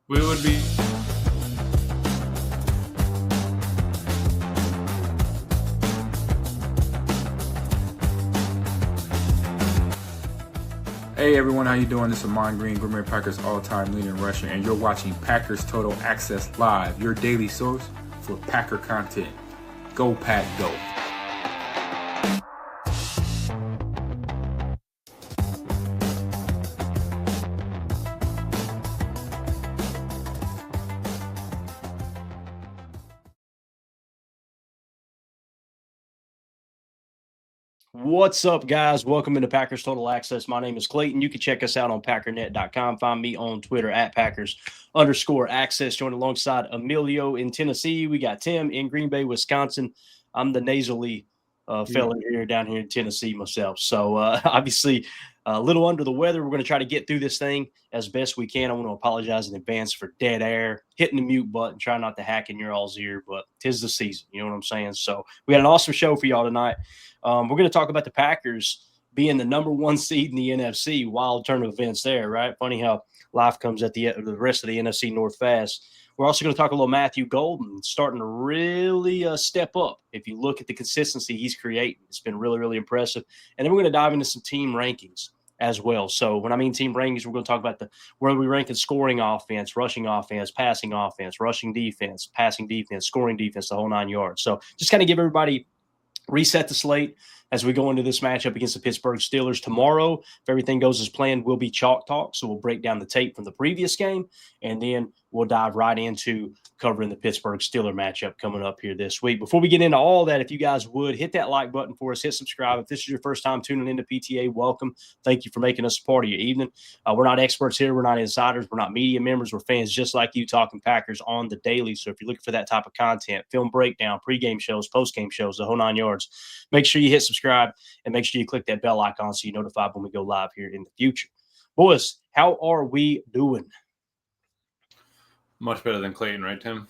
We would be. Hey everyone, how you doing? This is Amon Green, Green Bay Packers all-time leading rusher, and you're watching Packers Total Access Live, your daily source for Packer content. Go Pack, go! What's up, guys? Welcome into Packers Total Access. My name is Clayton. You can check us out on packernet.com. Find me on Twitter at Packers_access. Joined alongside Emilio in Tennessee. We got Tim in Green Bay, Wisconsin. I'm the nasally fella down here in Tennessee myself. So obviously a little under the weather. We're going to try to get through this thing as best we can. I want to apologize in advance for dead air, hitting the mute button, try not to hack in your all's ear, but 'tis the season. You know what I'm saying? So we got an awesome show for y'all tonight. We're going to talk about the Packers being the number one seed in the NFC. Wild turn of events there, right? Funny how life comes at the rest of the NFC North fast. We're also going to talk a little Matthew Golden starting to really step up. If you look at the consistency he's creating, it's been really, really impressive. And then we're going to dive into some team rankings as well. So when I mean team rankings, we're going to talk about where we rank in scoring offense, rushing offense, passing offense, rushing defense, passing defense, scoring defense, the whole 9 yards. So just kind of give everybody reset the slate as we go into this matchup against the Pittsburgh Steelers tomorrow. If everything goes as planned, we'll be Chalk Talk. So we'll break down the tape from the previous game, and then we'll dive right into covering the Pittsburgh Steelers matchup coming up here this week. Before we get into all that, if you guys would, hit that like button for us, hit subscribe. If this is your first time tuning into PTA, welcome. Thank you for making us a part of your evening. We're not experts here. We're not insiders. We're not media members. We're fans just like you talking Packers on the daily. So if you're looking for that type of content, film breakdown, pregame shows, postgame shows, the whole 9 yards, make sure you hit subscribe and make sure you click that bell icon so you're notified when we go live here in the future. Boys, how are we doing? Much better than Clayton, right, Tim?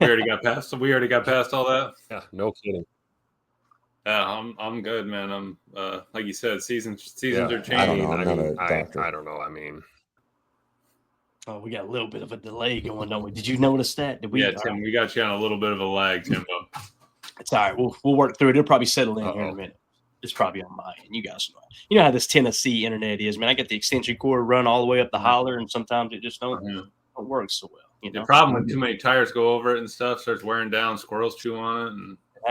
We already got past all that. Yeah, no kidding. Yeah, I'm good, man. I'm like you said, seasons are changing. I don't know. I don't know. I mean, oh, we got a little bit of a delay going, don't we? Did you notice that? Tim, we got you on a little bit of a lag, Timbo. It's all right. We'll work through it. It'll probably settle in here in a minute. It's probably on my end. You guys know. You know how this Tennessee internet is, man. I got the extension cord run all the way up the holler, and sometimes it just don't work so well. You know? The problem when too many tires go over it and stuff starts wearing down, squirrels chew on it, and it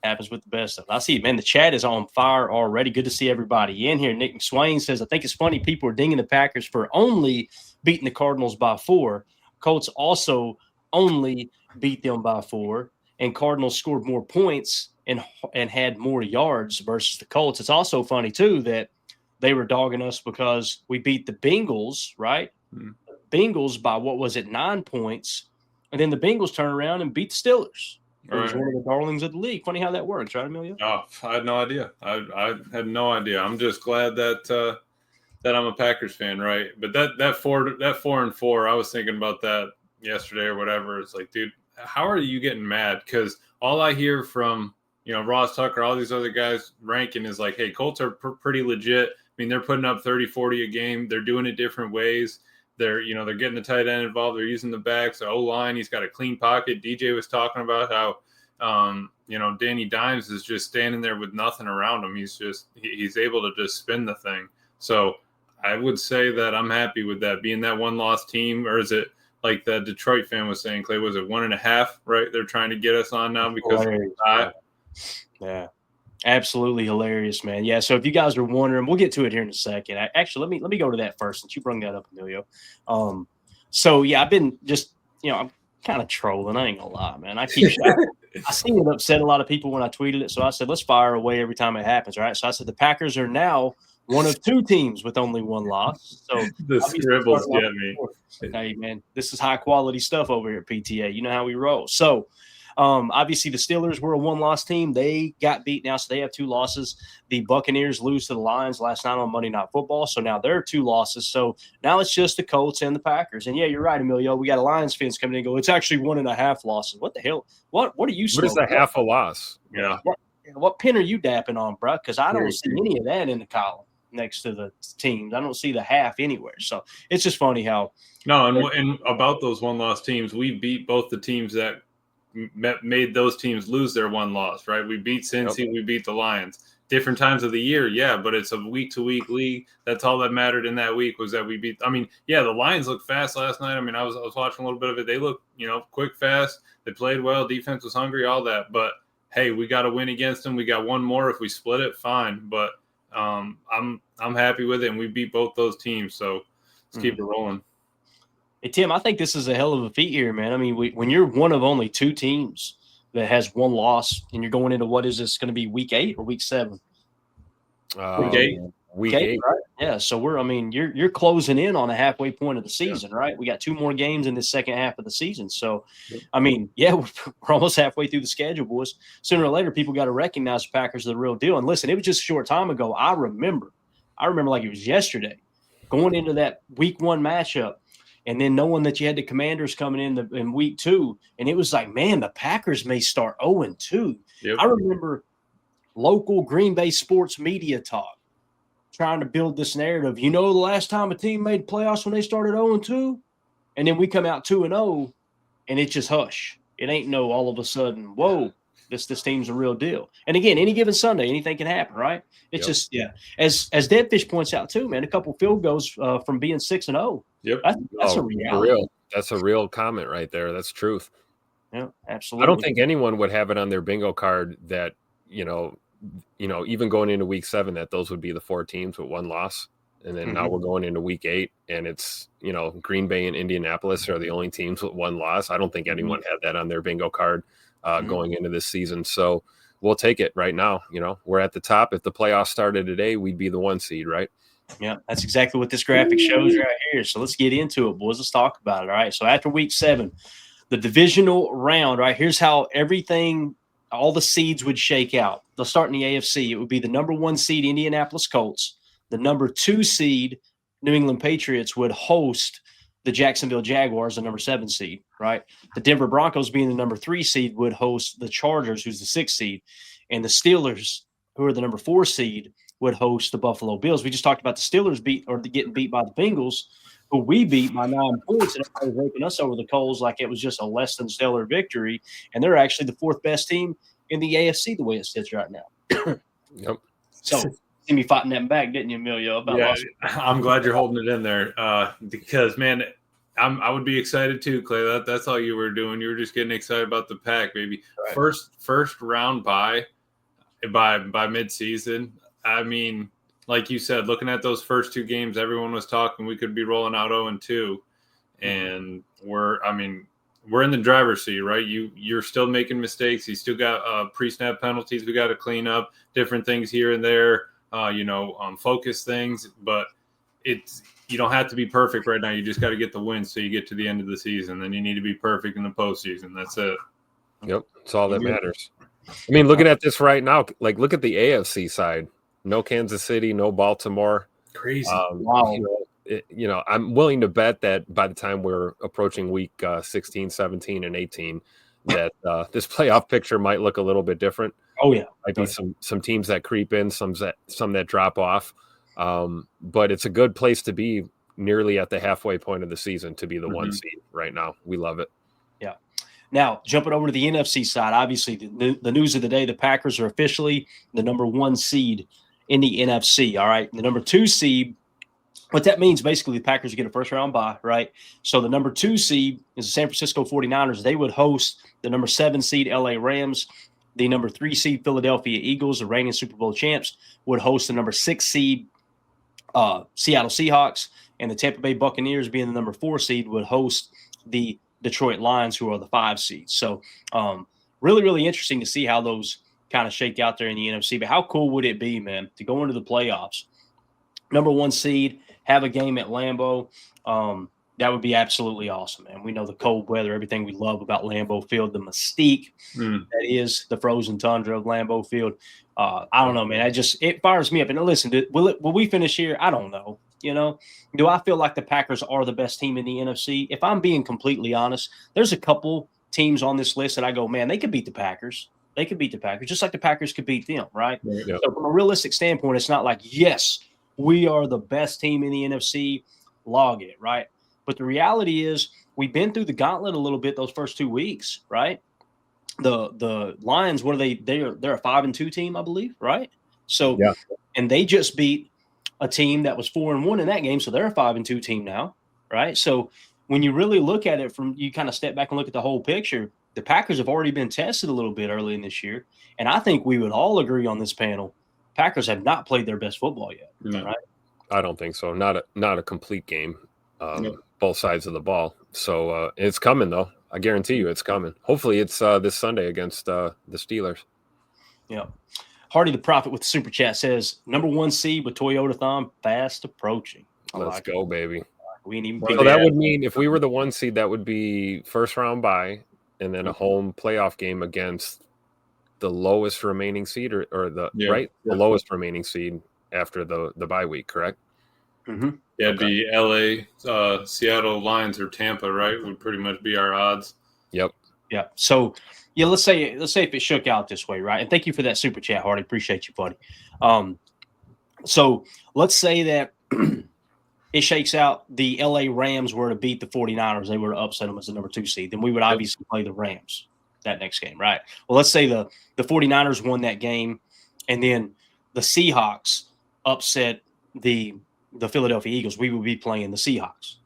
happens with the best of it. I see, man, the chat is on fire already. Good to see everybody in here. Nick McSwain says, I think it's funny people are dinging the Packers for only beating the Cardinals by 4. Colts also only beat them by 4, and Cardinals scored more points and had more yards versus the Colts. It's also funny, too, that they were dogging us because we beat the Bengals, right? Bengals by, 9 points, and then the Bengals turn around and beat the Steelers. It was one of the darlings of the league. Funny how that works, right, Emilio? Oh, I had no idea. I had no idea. I'm just glad that I'm a Packers fan, right? But that 4-4, I was thinking about that yesterday or whatever. It's like, dude, how are you getting mad? Because all I hear from Ross Tucker, all these other guys ranking is like, hey, Colts are pretty legit. I mean, they're putting up 30, 40 a game. They're doing it different ways. They're getting the tight end involved. They're using the backs. The O-line, he's got a clean pocket. DJ was talking about how, Danny Dimes is just standing there with nothing around him. He's able to just spin the thing. So I would say that I'm happy with that being that one-loss team. Or is it like the Detroit fan was saying, Clay, was it 1.5, right? They're trying to get us on now because yeah. Absolutely hilarious, man. Yeah, so if you guys are wondering, we'll get to it here in a second. Actually, let me go to that first since you brought that up, Emilio. So yeah, I've been just, I'm kind of trolling. I ain't gonna lie, man. I keep shouting. I seen it upset a lot of people when I tweeted it, so I said, let's fire away every time it happens, right? So I said the Packers are now one of 2 teams with only 1 loss. So the scribbles get me. Hey, man, this is high quality stuff over here at PTA. You know how we roll. So obviously the Steelers were a 1-loss team. They got beat now, so they have 2 losses. The Buccaneers lose to the Lions last night on Monday Night Football, so now they're 2 losses. So now it's just the Colts and the Packers. And yeah, you're right, Emilio. We got a Lions fans coming in and go, it's actually 1.5 losses. What the hell? What are you smoking? What is a half a loss? Yeah. What pin are you dapping on, bro? Because I don't see any of that in the column. next to the teams. I don't see the half anywhere. So it's just funny how. No, and about those one-loss teams, we beat both the teams that made those teams lose their one loss, right? We beat Cincy, we beat the Lions. Different times of the year, yeah, but it's a week-to-week league. That's all that mattered in that week was that we beat. I mean, yeah, the Lions looked fast last night. I mean, I was watching a little bit of it. They looked, quick, fast. They played well. Defense was hungry, all that. But hey, we got to win against them. We got one more. If we split it, fine. But I'm happy with it, and we beat both those teams. So let's keep it rolling. Hey Tim, I think this is a hell of a feat here, man. I mean, when you're one of only 2 teams that has one loss, and you're going into what is this going to be, week 8 or week 7? Week 8. Week 8, right? Yeah. So you're closing in on a halfway point of the season, right? We got 2 more games in the second half of the season. So, I mean, yeah, we're almost halfway through the schedule, boys. Sooner or later, people got to recognize the Packers are the real deal. And listen, it was just a short time ago. I remember like it was yesterday, going into that week 1 matchup. And then knowing that you had the Commanders coming in week 2, and it was like, man, the Packers may start 0-2. Yep. I remember local Green Bay sports media talk trying to build this narrative. The last time a team made playoffs when they started 0-2, and then we come out 2-0, and it's just hush. It ain't no all of a sudden, whoa, this team's a real deal. And again, any given Sunday, anything can happen, right? It's just, yeah. As Deadfish points out too, man, a couple field goals from being 6-0. Yep. That's a reality. That's a real comment right there. That's truth. Yeah, absolutely. I don't think anyone would have it on their bingo card that, even going into week 7, that those would be the 4 teams with 1 loss. And then now we're going into week 8, and it's, Green Bay and Indianapolis are the only teams with 1 loss. I don't think anyone had that on their bingo card going into this season. So we'll take it right now. We're at the top. If the playoffs started today, we'd be the 1 seed, right? Yeah, that's exactly what this graphic shows right here. So let's get into it, boys. Let's talk about it. All right. So after week 7, the divisional round, right? Here's how all the seeds would shake out. They'll start in the AFC. It would be the number 1 seed, Indianapolis Colts. The number 2 seed, New England Patriots, would host the Jacksonville Jaguars, the number 7 seed, right? The Denver Broncos, being the number 3 seed, would host the Chargers, who's the 6th seed. And the Steelers, who are the number 4 seed, would host the Buffalo Bills. We just talked about the Steelers getting beat by the Bengals, who we beat by 9 points, and everybody raking us over the coals like it was just a less than stellar victory. And they're actually the 4th best team in the AFC the way it sits right now. Yep. So see me fighting that back, didn't you, Emilio? I'm glad you're holding it in there because, man, I would be excited too, Clay. That's all you were doing. You were just getting excited about the pack, baby. Right. First round by midseason. I mean, like you said, looking at those first 2 games, everyone was talking we could be rolling out 0-2, and we're in the driver's seat, right? You're still making mistakes. You still got pre-snap penalties we got to clean up, different things here and there, focus things, but you don't have to be perfect right now. You just got to get the win so you get to the end of the season. Then you need to be perfect in the postseason. That's it. Yep, it's all that matters. I mean, looking at this right now, like look at the AFC side. No Kansas City, no Baltimore. Crazy. Wow. I'm willing to bet that by the time we're approaching week 16, 17, and 18, that this playoff picture might look a little bit different. Oh, yeah. Might be some teams that creep in, some that drop off. But it's a good place to be nearly at the halfway point of the season to be the 1 seed right now. We love it. Yeah. Now, jumping over to the NFC side, obviously the news of the day, the Packers are officially the number 1 seed in the NFC. All right. The number 2 seed, what that means, basically, the Packers get a first-round bye, right? So the number 2 seed is the San Francisco 49ers. They would host the number 7 seed LA Rams. The number 3 seed Philadelphia Eagles, the reigning Super Bowl champs, would host the number 6 seed Seattle Seahawks. And the Tampa Bay Buccaneers, being the number 4 seed, would host the Detroit Lions, who are the 5 seeds. So really, really interesting to see how those kind of shake out there in the NFC. But how cool would it be, man, to go into the playoffs, number 1 seed, have a game at Lambeau? That would be absolutely awesome, man. We know the cold weather, everything we love about Lambeau Field, the mystique that is the frozen tundra of Lambeau Field. I don't know, man. It fires me up. And listen, will we finish here? I don't know. Do I feel like the Packers are the best team in the NFC? If I'm being completely honest, there's a couple teams on this list that I go, man, they could beat the Packers. They could beat the Packers, just like the Packers could beat them, right? Yeah. So from a realistic standpoint, it's not like, yes, we are the best team in the NFC, log it, right? But the reality is we've been through the gauntlet a little bit those first 2 weeks, right? The Lions, what are they? They're a 5-2 team, I believe, right? So, Yeah. And they just beat a team that was 4-1 in that game, so they're a 5-2 team now, right? So when you really look at it from, you kind of step back and look at the whole picture, the Packers have already been tested a little bit early in this year, and I think we would all agree on this panel, Packers have not played their best football yet, right? I don't think so. Not a complete game, both sides of the ball. So it's coming though. I guarantee you, it's coming. Hopefully, it's this Sunday against the Steelers. Yeah. Hardy the Prophet with the super chat says, number 1 seed with Toyota Thon fast approaching. Let's go, baby. We ain't even So that would mean if we were the 1 seed, that would be first round bye and then a home playoff game against the lowest remaining seed or the lowest remaining seed after the bye week, correct? Mm-hmm. Yeah, it'd be LA, Seattle, Lions, or Tampa, right? Would pretty much be our odds. Yep. Yeah. So, yeah, let's say if it shook out this way, right? And thank you for that super chat, Hardy. Appreciate you, buddy. So let's say that it shakes out. The LA Rams were to beat the 49ers. They were to upset them as the number 2 seed. Then we would obviously play the Rams that next game, right? Well, let's say the 49ers won that game, and then the Seahawks upset the Philadelphia Eagles. We would be playing the Seahawks,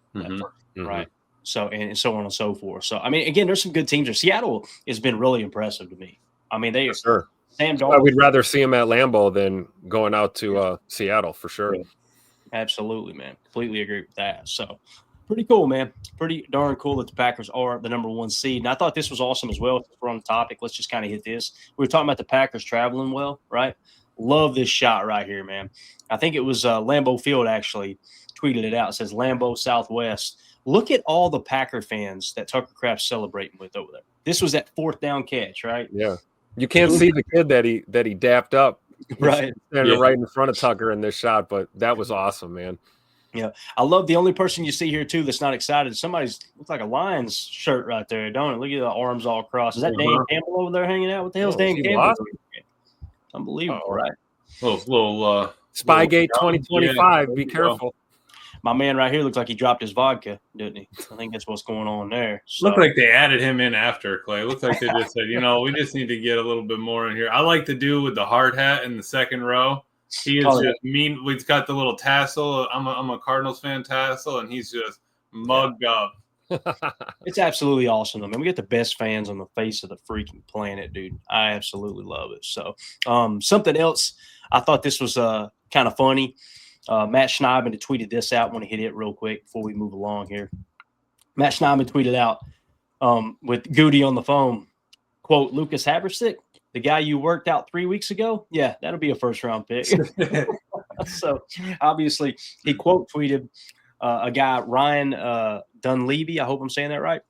right? So and so on and so forth. So I mean, again, there's some good teams. Seattle has been really impressive to me. I mean, they sure. Sam Darnold. We'd rather see him at Lambeau than going out to Seattle for sure. Absolutely, man. Completely agree with that. So pretty cool, man. Pretty darn cool that the Packers are the number 1 seed. And I thought this was awesome as well. If we're on the topic, let's just kind of hit this. We were talking about the Packers traveling well, right? Love this shot right here, man. I think it was Lambeau Field actually tweeted it out. It says Lambeau Southwest. Look at all the Packer fans that Tucker Kraft's celebrating with over there. This was that 4th down catch, right? Yeah. You can't see the kid that he dapped up. Right. Standing right in front of Tucker in this shot, but that was awesome, man. Yeah. I love the only person you see here, too, that's not excited. Somebody's looks like a Lions shirt right there, don't it? Look at the arms all crossed. Is that Dan Campbell over there hanging out? What the hell's Dan Campbell doing? Unbelievable, right? Little Spygate 2025. Be careful. My man right here looks like he dropped his vodka, didn't he? I think that's what's going on there. So. Looked like they added him in after, Clay. Looks like they just said, we just need to get a little bit more in here. I like the dude with the hard hat in the second row. He is just mean. He's got the little tassel. I'm a Cardinals fan tassel, and he's just mugged up. It's absolutely awesome. I mean, we get the best fans on the face of the freaking planet, dude. I absolutely love it. So something else, I thought this was kind of funny. Matt Schneidman had tweeted this out. I want to hit it real quick before we move along here. Matt Schneidman tweeted out with Goody on the phone, quote, Lucas Haberstick, the guy you worked out 3 weeks ago? Yeah, that'll be a first-round pick. So, obviously, he quote tweeted a guy, Ryan Dunleavy. I hope I'm saying that right.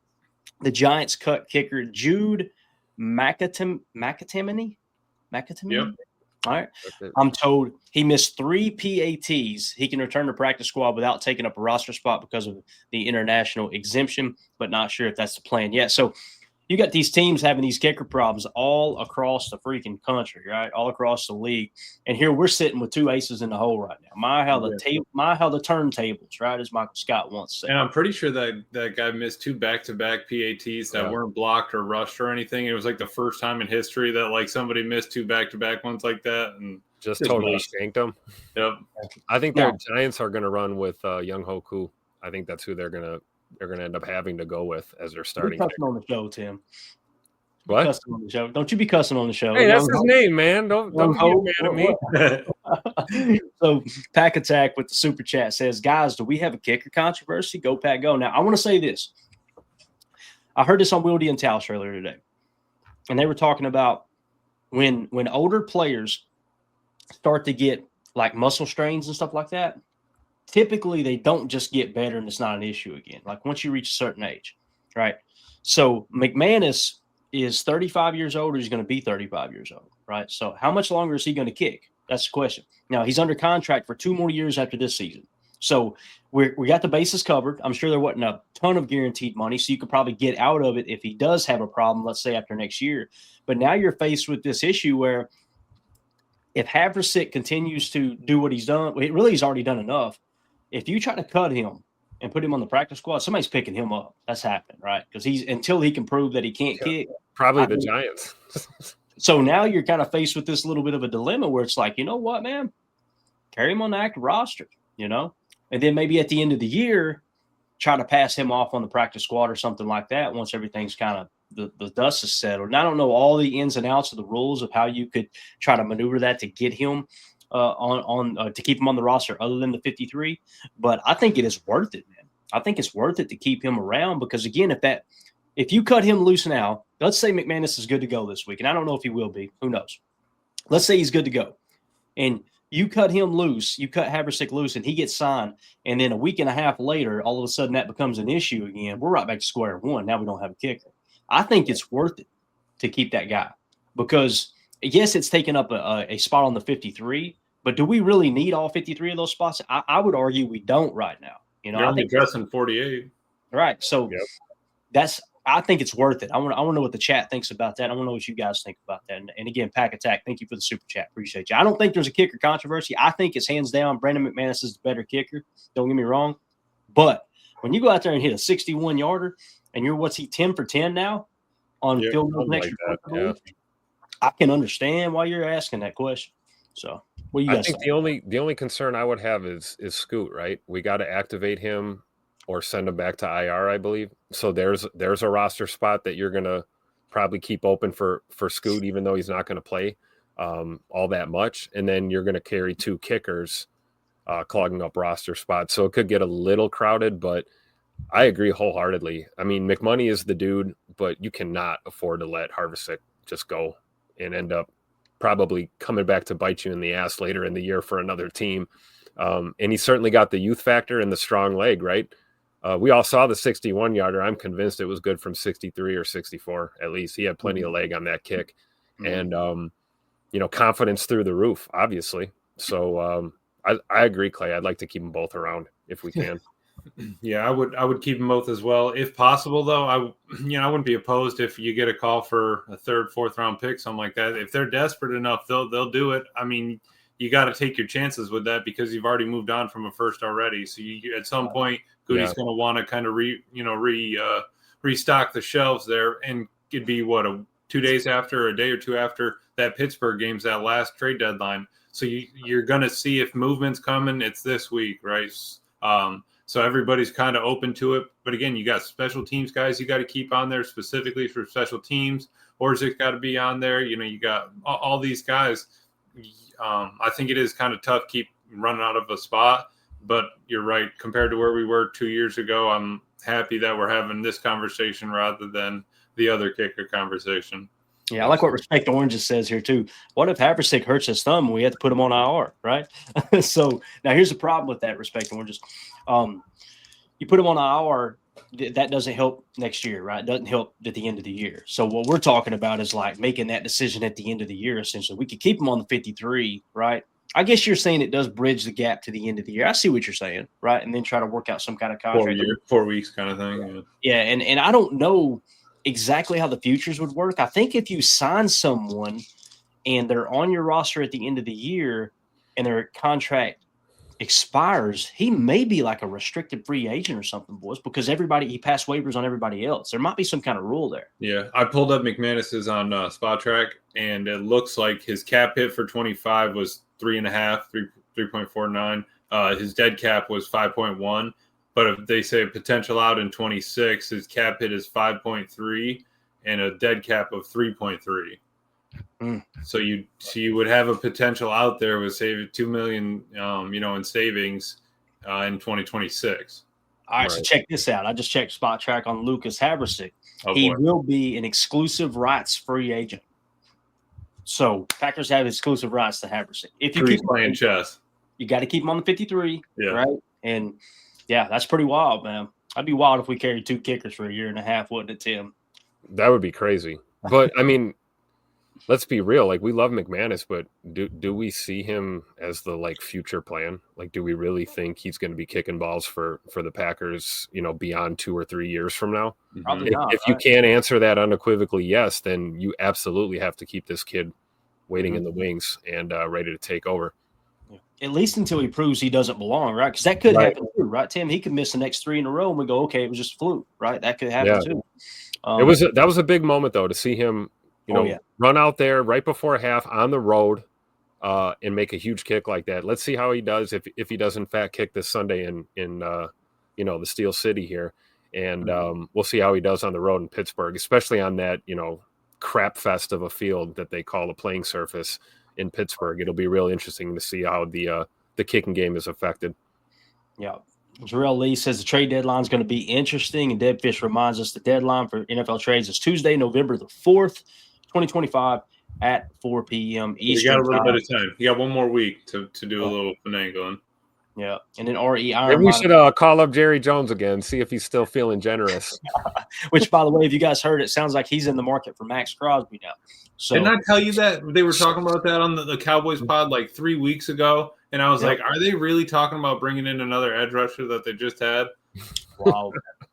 The Giants cut kicker Jude McAtimony. Yep. All right. I'm told he missed 3 PATs. He can return to practice squad without taking up a roster spot because of the international exemption, but not sure if that's the plan yet. So you got these teams having these kicker problems all across the freaking country, right? All across the league. And here we're sitting with 2 aces in the hole right now. My how the turntables, right? As Michael Scott once said. And I'm pretty sure that guy missed 2 back-to-back PATs that weren't blocked or rushed or anything. It was like the first time in history that like somebody missed 2 back-to-back ones like that and just totally shanked them. Yep. I think their Giants are going to run with Young Hoku. I think that's who they're going to end up having to go with as their starting. Cussing on the show, Tim. What? Cussing on the show. Don't you be cussing on the show. Hey, that's his name, man. Don't be mad at me. So Pack Attack with the super chat says, guys, do we have a kicker controversy? Go Pack go. Now I want to say this. I heard this on Wildy and Tausch earlier today. And they were talking about when older players start to get like muscle strains and stuff like that, typically they don't just get better and it's not an issue again. Like once you reach a certain age, right? So McManus is 35 years old or he's going to be 35 years old, right? So how much longer is he going to kick? That's the question. Now he's under contract for 2 more years after this season. So we got the bases covered. I'm sure there wasn't a ton of guaranteed money, so you could probably get out of it if he does have a problem, let's say after next year. But now you're faced with this issue where if Haversick continues to do what he's done, he's already done enough. If you try to cut him and put him on the practice squad, somebody's picking him up. That's happening, right? Because until he can prove that he can't kick. Probably the Giants. So now you're kind of faced with this little bit of a dilemma where it's like, you know what, man? Carry him on the active roster, and then maybe at the end of the year, try to pass him off on the practice squad or something like that once everything's kind of the dust is settled. And I don't know all the ins and outs of the rules of how you could try to maneuver that to get him to keep him on the roster other than the 53. But I think it is worth it, man. I think it's worth it to keep him around because, again, if you cut him loose now, let's say McManus is good to go this week, and I don't know if he will be. Who knows? Let's say he's good to go. And you cut him loose, you cut Haversick loose, and he gets signed, and then a week and a half later, all of a sudden that becomes an issue again. We're right back to square one. Now we don't have a kicker. I think it's worth it to keep that guy because, yes, it's taken up a spot on the 53, but do we really need all 53 of those spots? I would argue we don't right now. You're only dressing 48. Right. So I think it's worth it. I want to know what the chat thinks about that. I want to know what you guys think about that. And again, Pack Attack, thank you for the super chat. Appreciate you. I don't think there's a kicker controversy. I think it's hands down Brandon McManus is the better kicker. Don't get me wrong. But when you go out there and hit a 61-yarder and you're 10 for 10 now on field goals next year, I can understand why you're asking that question. So what do you guys think? The only concern I would have is Scoot, right? We got to activate him or send him back to IR, I believe. So there's a roster spot that you're going to probably keep open for Scoot, even though he's not going to play all that much. And then you're going to carry 2 kickers clogging up roster spots. So it could get a little crowded, but I agree wholeheartedly. I mean, McMoney is the dude, but you cannot afford to let Haversick just go and end up probably coming back to bite you in the ass later in the year for another team. And he certainly got the youth factor and the strong leg, right? We all saw the 61-yarder. I'm convinced it was good from 63 or 64. At least he had plenty of leg on that kick, and confidence through the roof, obviously. So I agree, Clay. I'd like to keep them both around if we can. Yeah, I would keep them both as well if possible. Though I wouldn't be opposed if you get a call for a 3rd, 4th round pick, something like that. If they're desperate enough, they'll do it. I mean, you got to take your chances with that because you've already moved on from a first already. So you, at some point, Goody's going to want to kind of restock the shelves there, and it'd be 2 days after, a day or two after that Pittsburgh game's that last trade deadline. So you're going to see if movement's coming. It's this week, right? So everybody's kind of open to it. But again, you got special teams guys you got to keep on there specifically for special teams, or is it got to be on there? You got all these guys. I think it is kind of tough keep running out of a spot, but you're right. Compared to where we were 2 years ago, I'm happy that we're having this conversation rather than the other kicker conversation. Yeah, I like what Respect Oranges says here too. What if Haversick hurts his thumb and we have to put him on IR, right? So now here's the problem with that, Respect Oranges. You put him on IR, that doesn't help next year, right? It doesn't help at the end of the year. So what we're talking about is like making that decision at the end of the year, essentially. We could keep him on the 53, right? I guess you're saying it does bridge the gap to the end of the year. I see what you're saying, right? And then try to work out some kind of contract. 4 weeks kind of thing. Yeah, and I don't know exactly how the futures would work. I think if you sign someone and they're on your roster at the end of the year and their contract expires, he may be like a restricted free agent or something, boys, because he passed waivers on everybody else. There might be some kind of rule there. Yeah, I pulled up McManus's on Spot Track, and it looks like his cap hit for 25 was 3.49. His dead cap was 5.1. But if they say potential out in 26, his cap hit is 5.3 and a dead cap of 3.3. So you would have a potential out there with save $2 million, in savings in 2026. All right, so check this out. I just checked Spot Track on Lucas Haversick. He will be an exclusive rights free agent. So Packers have exclusive rights to Haversick. If you keep playing chess, you got to keep him on the 53, right? And yeah, that's pretty wild, man. I'd be wild if we carried 2 kickers for a year and a half, wouldn't it, Tim? That would be crazy. But I mean, let's be real. Like, we love McManus, but do we see him as the future plan? Like, do we really think he's going to be kicking balls for the Packers, beyond 2 or 3 years from now? Probably not. If you can't answer that unequivocally yes, then you absolutely have to keep this kid waiting in the wings and ready to take over. At least until he proves he doesn't belong, right? Because that could happen too, right, Tim? He could miss the next 3 in a row, and we go, okay, it was just a fluke, right? That could happen too. That was a big moment though to see him, run out there right before half on the road and make a huge kick like that. Let's see how he does if he does in fact kick this Sunday in the Steel City here, and we'll see how he does on the road in Pittsburgh, especially on that crap fest of a field that they call the playing surface in Pittsburgh. It'll be real interesting to see how the kicking game is affected. Yeah. Jarrell Lee says the trade deadline is going to be interesting, and Deadfish reminds us the deadline for NFL trades is Tuesday, November the 4th, 2025 at 4 p.m. Eastern. You got a little bit of time. You got one more week to do a little finagling. Yeah, and then RE Iron. Maybe we should call up Jerry Jones again, see if he's still feeling generous. Which, by the way, if you guys heard, it sounds like he's in the market for Max Crosby now. So, didn't I tell you that they were talking about that on the Cowboys pod like 3 weeks ago? And I was like, are they really talking about bringing in another edge rusher that they just had?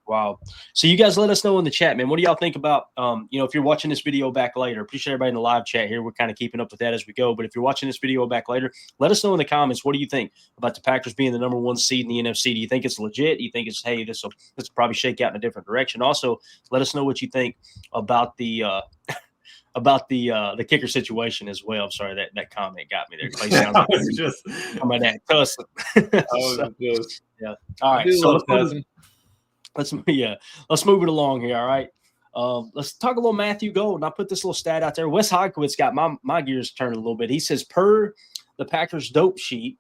Wow. So you guys let us know in the chat, man. What do y'all think about, if you're watching this video back later, appreciate everybody in the live chat here. We're kind of keeping up with that as we go. But if you're watching this video back later, let us know in the comments. What do you think about the Packers being the number 1 seed in the NFC? Do you think it's legit? Do you think it's, hey, this will probably shake out in a different direction? Also, let us know what you think about the kicker situation as well. I'm sorry, that comment got me there. Clay sounds like just about that tussle. All right. So let's move it along here. All right. Let's talk a little Matthew Golden. I put this little stat out there. Wes Hodkowitz got my gears turning a little bit. He says per the Packers dope sheet,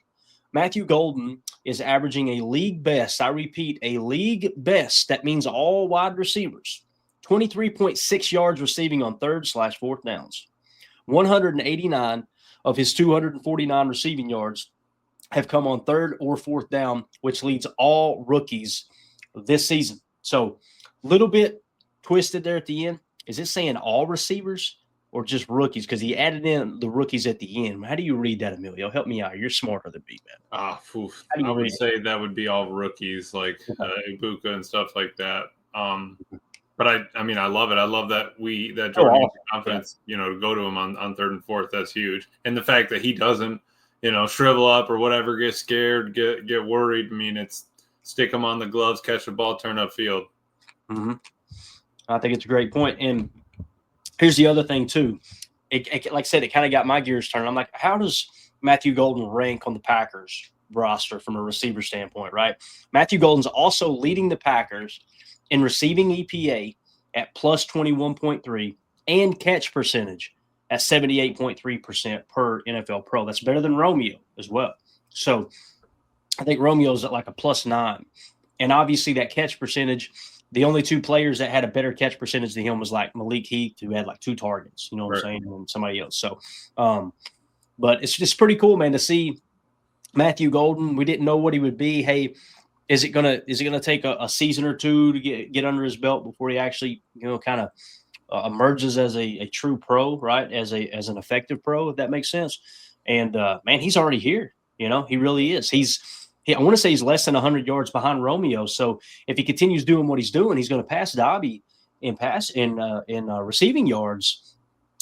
Matthew Golden is averaging a league best. I repeat, a league best. That means all wide receivers. 23.6 yards receiving on 3rd/4th downs. 189 of his 249 receiving yards have come on 3rd or 4th down, which leads all rookies this season. So a little bit twisted there at the end. Is it saying all receivers or just rookies? Because he added in the rookies at the end. How do you read that, Emilio? Help me out. You're smarter than me, man. I would say that would be all rookies like Ibuka and stuff like that. But I love it. I love that Jordan has confidence, to go to him on 3rd and 4th. That's huge. And the fact that he doesn't, shrivel up or whatever, get scared, get worried. I mean, it's stick him on the gloves, catch the ball, turn upfield. Mm-hmm. I think it's a great point. And here's the other thing too. It like I said, it kind of got my gears turning. I'm like, how does Matthew Golden rank on the Packers roster from a receiver standpoint, right? Matthew Golden's also leading the Packers in receiving EPA at plus 21.3 and catch percentage at 78.3% per NFL Pro. That's better than Romeo as well. So I think Romeo's at like a plus 9. And obviously that catch percentage, the only 2 players that had a better catch percentage than him was like Malik Heath, who had like 2 targets, you know what I'm saying, and somebody else. So, but it's just pretty cool, man, to see Matthew Golden. We didn't know what he would be. Hey, is it gonna take a season or 2 to get under his belt before he actually, kind of emerges as a true pro, right? As an effective pro, if that makes sense. And man, he's already here. He really is. I want to say he's less than 100 yards behind Romeo. So if he continues doing what he's doing, he's going to pass Dobby in receiving yards.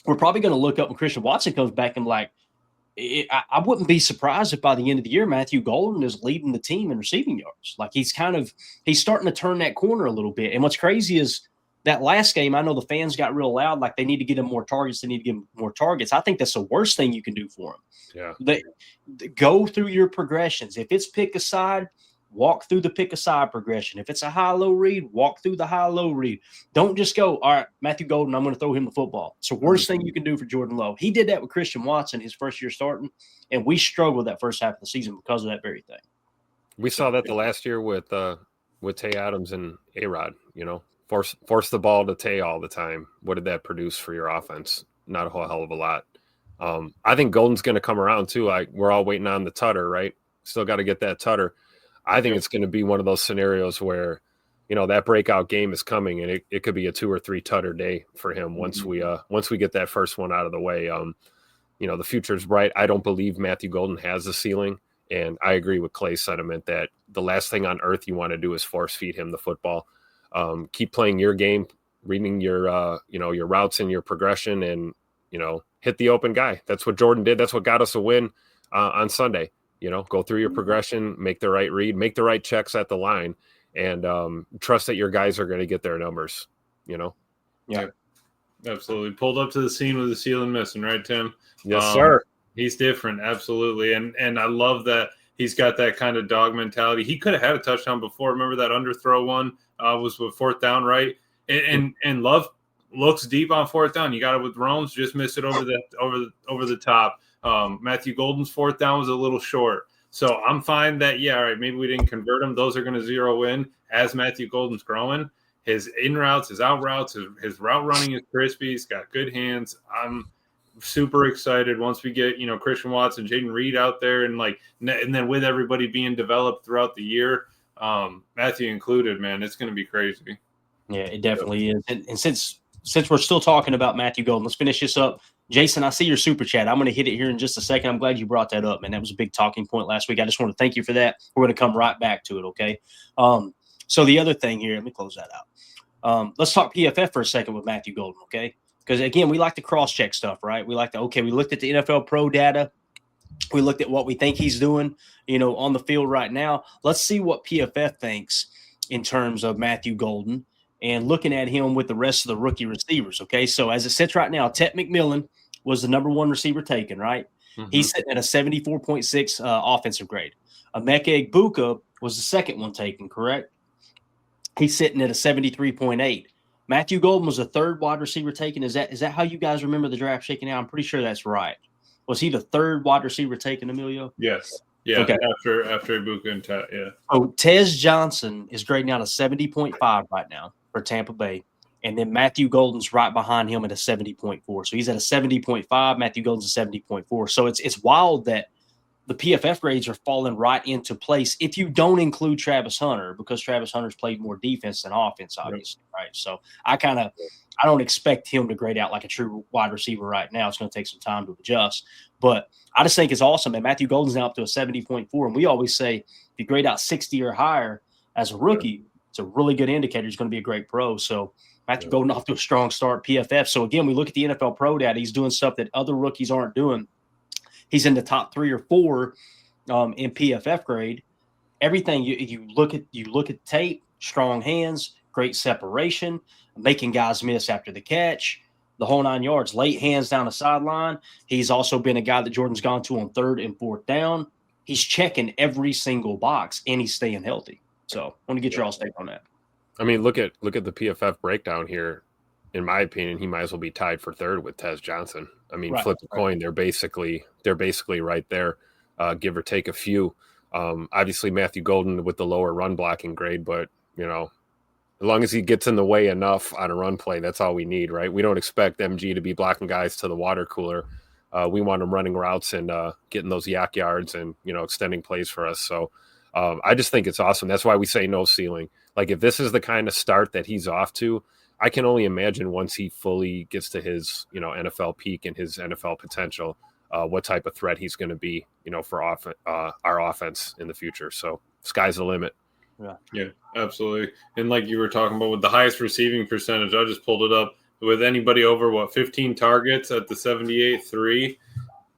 We're probably going to look up when Christian Watson comes back and I wouldn't be surprised if by the end of the year, Matthew Golden is leading the team in receiving yards. Like he's starting to turn that corner a little bit. And what's crazy is that last game, I know the fans got real loud, like they need to get him more targets. They need to give him more targets. I think that's the worst thing you can do for him. Yeah. They go through your progressions. If it's pick aside, walk through the pick aside progression. If it's a high-low read, walk through the high-low read. Don't just go, all right, Matthew Golden, I'm going to throw him the football. It's the worst thing you can do for Jordan Love. He did that with Christian Watson his first year starting, and we struggled that first half of the season because of that very thing. We saw that the last year with Tay Adams and A-Rod, force the ball to Tay all the time. What did that produce for your offense? Not a whole hell of a lot. I think Golden's going to come around too. We're all waiting on the tutter, right? Still got to get that tutter. I think it's going to be one of those scenarios where, that breakout game is coming, and it could be a 2 or 3 tutter day for him once we get that first one out of the way. The future's bright. I don't believe Matthew Golden has a ceiling, and I agree with Clay's sentiment that the last thing on earth you want to do is force feed him the football. Keep playing your game, reading your routes and your progression, and hit the open guy. That's what Jordan did. That's what got us a win on Sunday. Go through your progression, make the right read, make the right checks at the line, and trust that your guys are going to get their numbers. Yeah, absolutely. Pulled up to the scene with the ceiling missing, right, Tim? Yes, sir. He's different, absolutely, and I love that he's got that kind of dog mentality. He could have had a touchdown before. Remember that underthrow one was with 4th down, right? And Love looks deep on 4th down. You got it with Romes, just missed it over the top. Matthew Golden's 4th down was a little short. So I'm fine that, all right, maybe we didn't convert them. Those are going to zero in as Matthew Golden's growing. His in routes, his out routes, his route running is crispy. He's got good hands. I'm super excited once we get, Christian Watson, Jaden Reed out there and then with everybody being developed throughout the year, Matthew included, man, it's going to be crazy. Yeah, it definitely is. And since we're still talking about Matthew Golden, let's finish this up. Jason, I see your super chat. I'm going to hit it here in just a second. I'm glad you brought that up, man. That was a big talking point last week. I just want to thank you for that. We're going to come right back to it, okay? So the other thing here, let me close that out. Let's talk PFF for a second with Matthew Golden, okay? Because, again, we like to cross-check stuff, right? We like to, we looked at the NFL Pro data. We looked at what we think he's doing, on the field right now. Let's see what PFF thinks in terms of Matthew Golden and looking at him with the rest of the rookie receivers, okay? So as it sits right now, Ted McMillan was the number 1 receiver taken, right? Mm-hmm. He's sitting at a 74.6 offensive grade. Emeka Egbuka was the second one taken, correct? He's sitting at a 73.8. Matthew Golden was the 3rd wide receiver taken. Is that how you guys remember the draft shaking out? I'm pretty sure that's right. Was he the 3rd wide receiver taken, Emilio? Yes. Yeah. Okay. After Egbuka and Ted, yeah. So Tez Johnson is grading out a 70.5 right now for Tampa Bay. And then Matthew Golden's right behind him at a 70.4. So he's at a 70.5. Matthew Golden's a 70.4. So it's wild that the PFF grades are falling right into place if you don't include Travis Hunter, because Travis Hunter's played more defense than offense, obviously, right? So I don't expect him to grade out like a true wide receiver right now. It's going to take some time to adjust. But I just think it's awesome. And Matthew Golden's now up to a 70.4. And we always say if you grade out 60 or higher as a rookie, it's a really good indicator he's going to be a great pro. So Matthew Golden off to a strong start, PFF. So, again, we look at the NFL Pro data. He's doing stuff that other rookies aren't doing. He's in the top 3 or 4 in PFF grade. Everything you look at tape, strong hands, great separation, making guys miss after the catch, the whole 9 yards, late hands down the sideline. He's also been a guy that Jordan's gone to on 3rd and 4th down. He's checking every single box, and he's staying healthy. So I want to get your all's take on that. I mean, look at the PFF breakdown here. In my opinion, he might as well be tied for 3rd with Tez Johnson. I mean, flip the coin. They're basically right there, give or take a few. Obviously, Matthew Golden with the lower run blocking grade, but as long as he gets in the way enough on a run play, that's all we need, right? We don't expect MG to be blocking guys to the water cooler. We want him running routes and getting those yak yards and extending plays for us. So I just think it's awesome. That's why we say no ceiling. Like if this is the kind of start that he's off to, I can only imagine once he fully gets to his, NFL peak and his NFL potential, what type of threat he's going to be, for our offense in the future. So sky's the limit. Yeah, absolutely. And like you were talking about with the highest receiving percentage, I just pulled it up with anybody over 15 targets at the 78.3.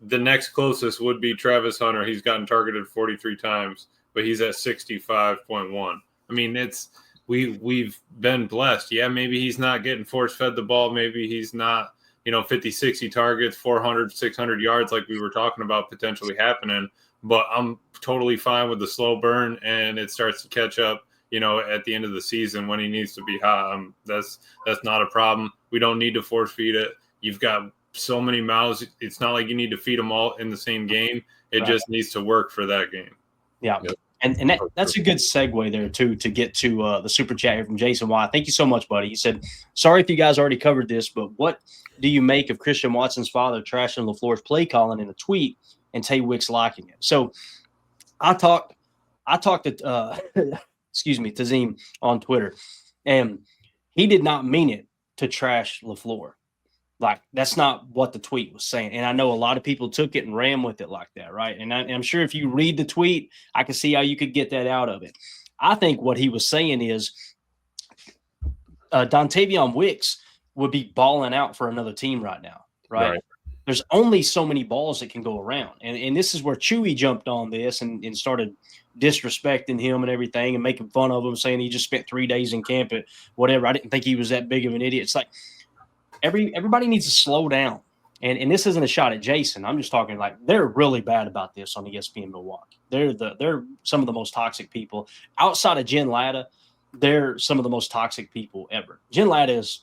The next closest would be Travis Hunter. He's gotten targeted 43 times, but he's at 65.1. I mean, we've been blessed. Yeah, maybe he's not getting force-fed the ball. Maybe he's not, 50, 60 targets, 400, 600 yards like we were talking about potentially happening. But I'm totally fine with the slow burn, and it starts to catch up, at the end of the season when he needs to be hot. That's not a problem. We don't need to force feed it. You've got so many mouths. It's not like you need to feed them all in the same game. It just needs to work for that game. Yeah. Yep. And that's a good segue there, too, to get to the super chat here from Jason Y. Thank you so much, buddy. He said, sorry if you guys already covered this, but what do you make of Christian Watson's father trashing LaFleur's play calling in a tweet and Tay Wicks liking it? So I talked to Tazim on Twitter, and he did not mean it to trash LaFleur. Like, that's not what the tweet was saying. And I know a lot of people took it and ran with it like that, right? And I'm sure if you read the tweet, I can see how you could get that out of it. I think what he was saying is Dontavion Wicks would be balling out for another team right now, right? there's only so many balls that can go around. And this is where Chewy jumped on this and started disrespecting him and everything and making fun of him, saying he just spent 3 days in camp at whatever. I didn't think he was that big of an idiot. It's like everybody needs to slow down. And this isn't a shot at Jason. I'm just talking like they're really bad about this on ESPN Milwaukee. They're some of the most toxic people. Outside of Jen Latta, they're some of the most toxic people ever. Jen Latta is,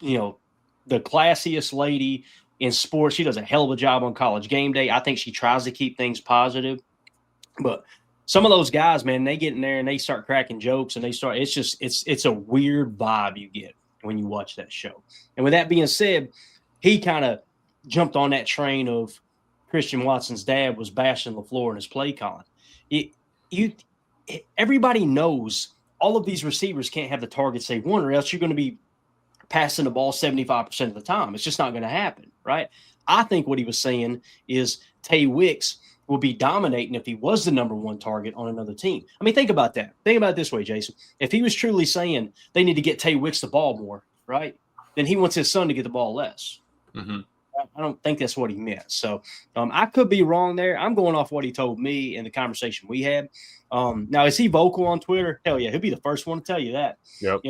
the classiest lady in sports. She does a hell of a job on College Game Day. I think she tries to keep things positive. But some of those guys, man, they get in there and they start cracking jokes and it's a weird vibe you get when you watch that show. And with that being said, he kind of jumped on that train of Christian Watson's dad was bashing LaFleur in his play calling. Everybody knows all of these receivers can't have the targets they want, or else you're going to be passing the ball 75% of the time. It's just not going to happen, right? I think what he was saying is Tay Wicks will be dominating if he was the number one target on another team. I mean, think about that. Think about it this way, Jason. If he was truly saying they need to get Tay Wicks the ball more, right, then he wants his son to get the ball less. Mm-hmm. I don't think that's what he meant. So I could be wrong there. I'm going off what he told me in the conversation we had. Now, is he vocal on Twitter? Hell yeah. He'll be the first one to tell you that. Yep.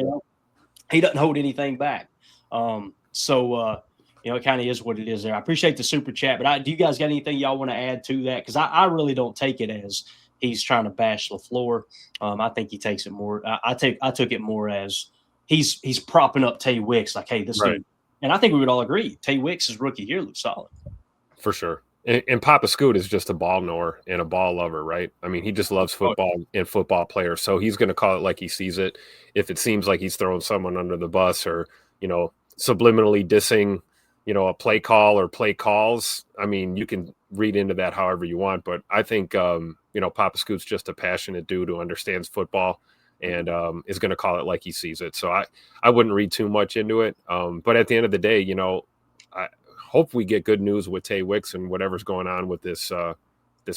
He doesn't hold anything back. It kind of is what it is there. I appreciate the super chat, but do you guys got anything y'all want to add to that? Because I really don't take it as he's trying to bash LaFleur. I think he takes it more. I took it more as he's propping up Tay Wicks, like, hey, this dude. And I think we would all agree, Tay Wicks' rookie year looks solid. For sure. And Papa Scoot is just a ball knower and a ball lover, right? I mean, he just loves football and football players. So he's going to call it like he sees it. If it seems like he's throwing someone under the bus or, subliminally dissing, a play call or play calls, I mean, you can read into that however you want. But I think, Papa Scoot's just a passionate dude who understands football and is going to call it like he sees it. So I wouldn't read too much into it. But at the end of the day, I hope we get good news with Tay Wicks and whatever's going on with this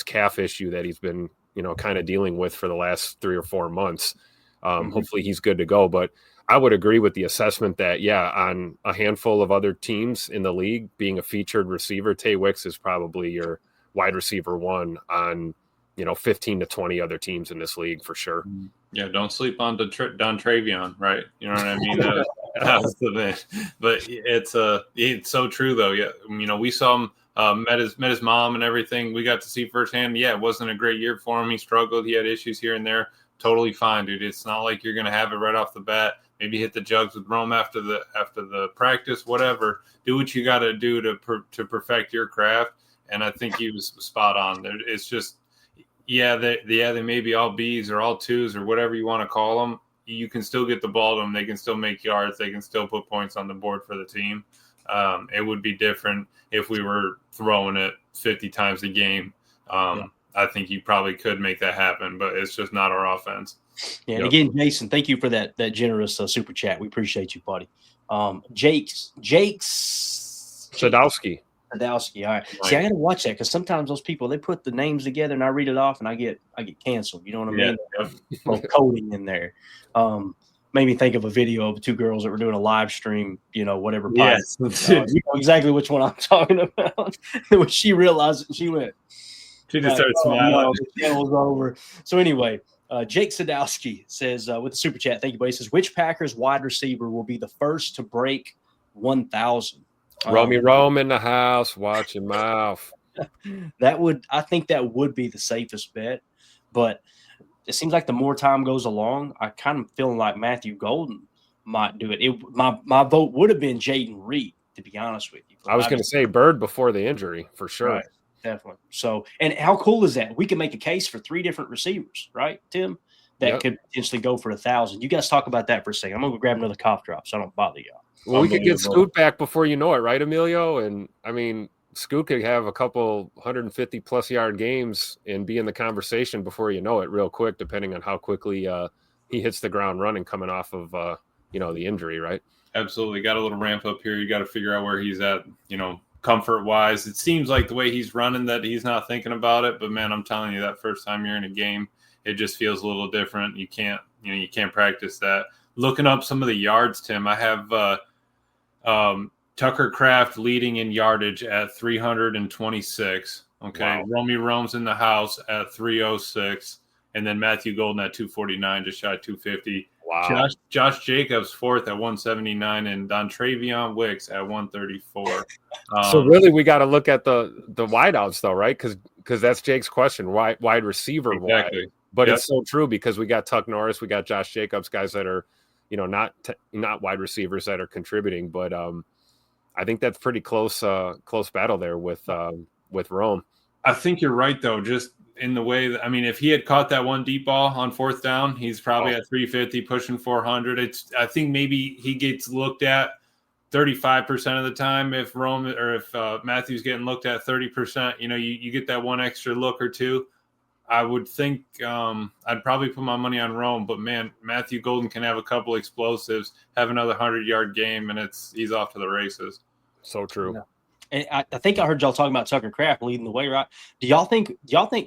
calf issue that he's been, kind of dealing with for the last 3 or 4 months. Hopefully he's good to go. But I would agree with the assessment that, on a handful of other teams in the league, being a featured receiver, Tay Wicks is probably your wide receiver one on, 15 to 20 other teams in this league for sure. Yeah, don't sleep on Don Travion, right? You know what I mean? That was the thing. But it's so true, though. Yeah, we saw him, met his mom and everything. We got to see firsthand. Yeah, it wasn't a great year for him. He struggled. He had issues here and there. Totally fine, dude. It's not like you're going to have it right off the bat. Maybe hit the jugs with Rome after the practice, whatever. Do what you got to do to perfect your craft. And I think he was spot on. It's just, they may be all B's or all twos or whatever you want to call them. You can still get the ball to them. They can still make yards. They can still put points on the board for the team. It would be different if we were throwing it 50 times a game. I think you probably could make that happen, but it's just not our offense. Yeah, and again, Jason, thank you for that generous super chat. We appreciate you, buddy. Jake's Sadowski. All right. See, I got to watch that because sometimes those people, they put the names together and I read it off and I get canceled. You know what I mean? Yeah. Coding in there. Made me think of a video of 2 girls that were doing a live stream, whatever. Yes. You know exactly which one I'm talking about. When she realized it, she went. She just started smiling. No, the channel's over. So anyway, Jake Sadowski says with the super chat, thank you, buddy. He says, which Packers wide receiver will be the first to break 1,000? Rome in the house. Watch your mouth. I think that would be the safest bet, but it seems like the more time goes along, I kind of feeling like Matthew Golden might do it. My vote would have been Jaden Reed, to be honest with you. I was going to say Bird before the injury for sure. Right, definitely. So, and how cool is that? We can make a case for 3 different receivers, right, Tim? That could potentially go for 1,000. You guys talk about that for a second. I'm going to go grab another cough drop so I don't bother y'all. Well, we could get Scoot back before you know it, right, Emilio? And, I mean, Scoot could have a couple 150-plus yard games and be in the conversation before you know it real quick, depending on how quickly he hits the ground running coming off of, the injury, right? Absolutely. Got a little ramp up here. You got to figure out where he's at, comfort-wise. It seems like the way he's running that he's not thinking about it. But, man, I'm telling you, that first time you're in a game, it just feels a little different. You can't practice that. Looking up some of the yards, Tim, I have Tucker Kraft leading in yardage at 326. Okay. Wow. Romy Rome's in the house at 306. And then Matthew Golden at 249, just shy of 250. Wow. Josh Jacobs fourth at 179 and Dontrevion Wicks at 134. So really, we got to look at the wideouts though, right? Because that's Jake's question, wide receiver exactly. wide. But It's so true because we got Tuck Norris, we got Josh Jacobs, guys that are, not wide receivers that are contributing. But I think that's pretty close battle there with Rome. I think you're right though. Just in the way that, if he had caught that one deep ball on fourth down, he's probably at 350, pushing 400. I think maybe he gets looked at 35% of the time if Rome or if Matthew's getting looked at 30%. You get that one extra look or two. I would think I'd probably put my money on Rome, but man, Matthew Golden can have a couple explosives, have another 100-yard game, and he's off to the races. So true. Yeah. And I think I heard y'all talking about Tucker Kraft leading the way, right? Do y'all think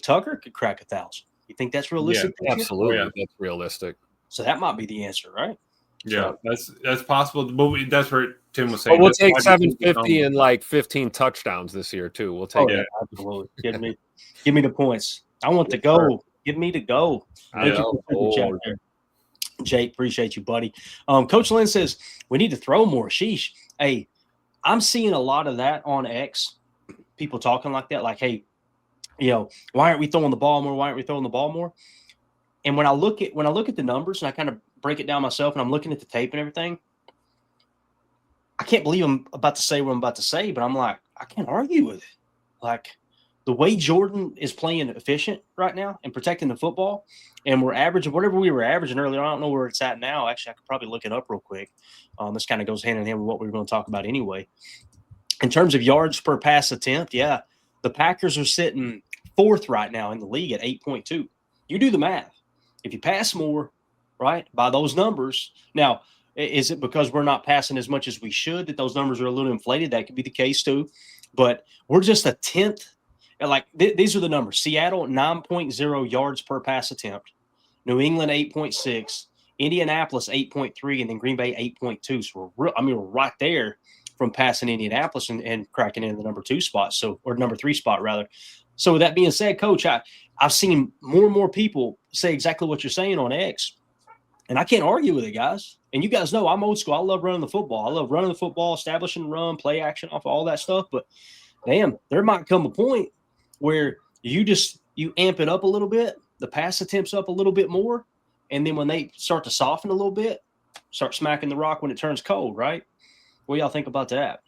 Tucker could crack 1,000? You think that's realistic? Yeah, absolutely. Yeah. That's realistic. So that might be the answer, right? Yeah, that's possible. But that's where Tim was saying. But we'll take 750 and like 15 touchdowns this year too. We'll take it. Absolutely. Give me the points. I want to go. Give me the go. Thank you for the chat there. Jake, appreciate you, buddy. Coach Lynn says we need to throw more. Sheesh. Hey, I'm seeing a lot of that on X. People talking like that, like, hey, why aren't we throwing the ball more? Why aren't we throwing the ball more? And when I look at the numbers and I kind of break it down myself and I'm looking at the tape and everything, I can't believe I'm about to say what I'm about to say, but I'm like, I can't argue with it. Like the way Jordan is playing efficient right now and protecting the football, and we're averaging whatever we were averaging earlier. I don't know where it's at now. Actually, I could probably look it up real quick. This kind of goes hand in hand with what we were going to talk about anyway. In terms of yards per pass attempt, yeah, the Packers are sitting fourth right now in the league at 8.2. You do the math. If you pass more, right, by those numbers. Now, is it because we're not passing as much as we should that those numbers are a little inflated? That could be the case too. But we're just a 10th. Like these are the numbers. Seattle, 9.0 yards per pass attempt. New England, 8.6. Indianapolis, 8.3. And then Green Bay, 8.2. So we're right there from passing Indianapolis and cracking in the number 2 spot. Or number 3 spot, rather. So with that being said, Coach, I've seen more and more people say exactly what you're saying on X. And I can't argue with it, guys. And you guys know I'm old school. I love running the football. I love running the football, establishing run, play action off all that stuff. But, damn, there might come a point where you amp it up a little bit, the pass attempts up a little bit more, and then when they start to soften a little bit, start smacking the rock when it turns cold, right? What do y'all think about that?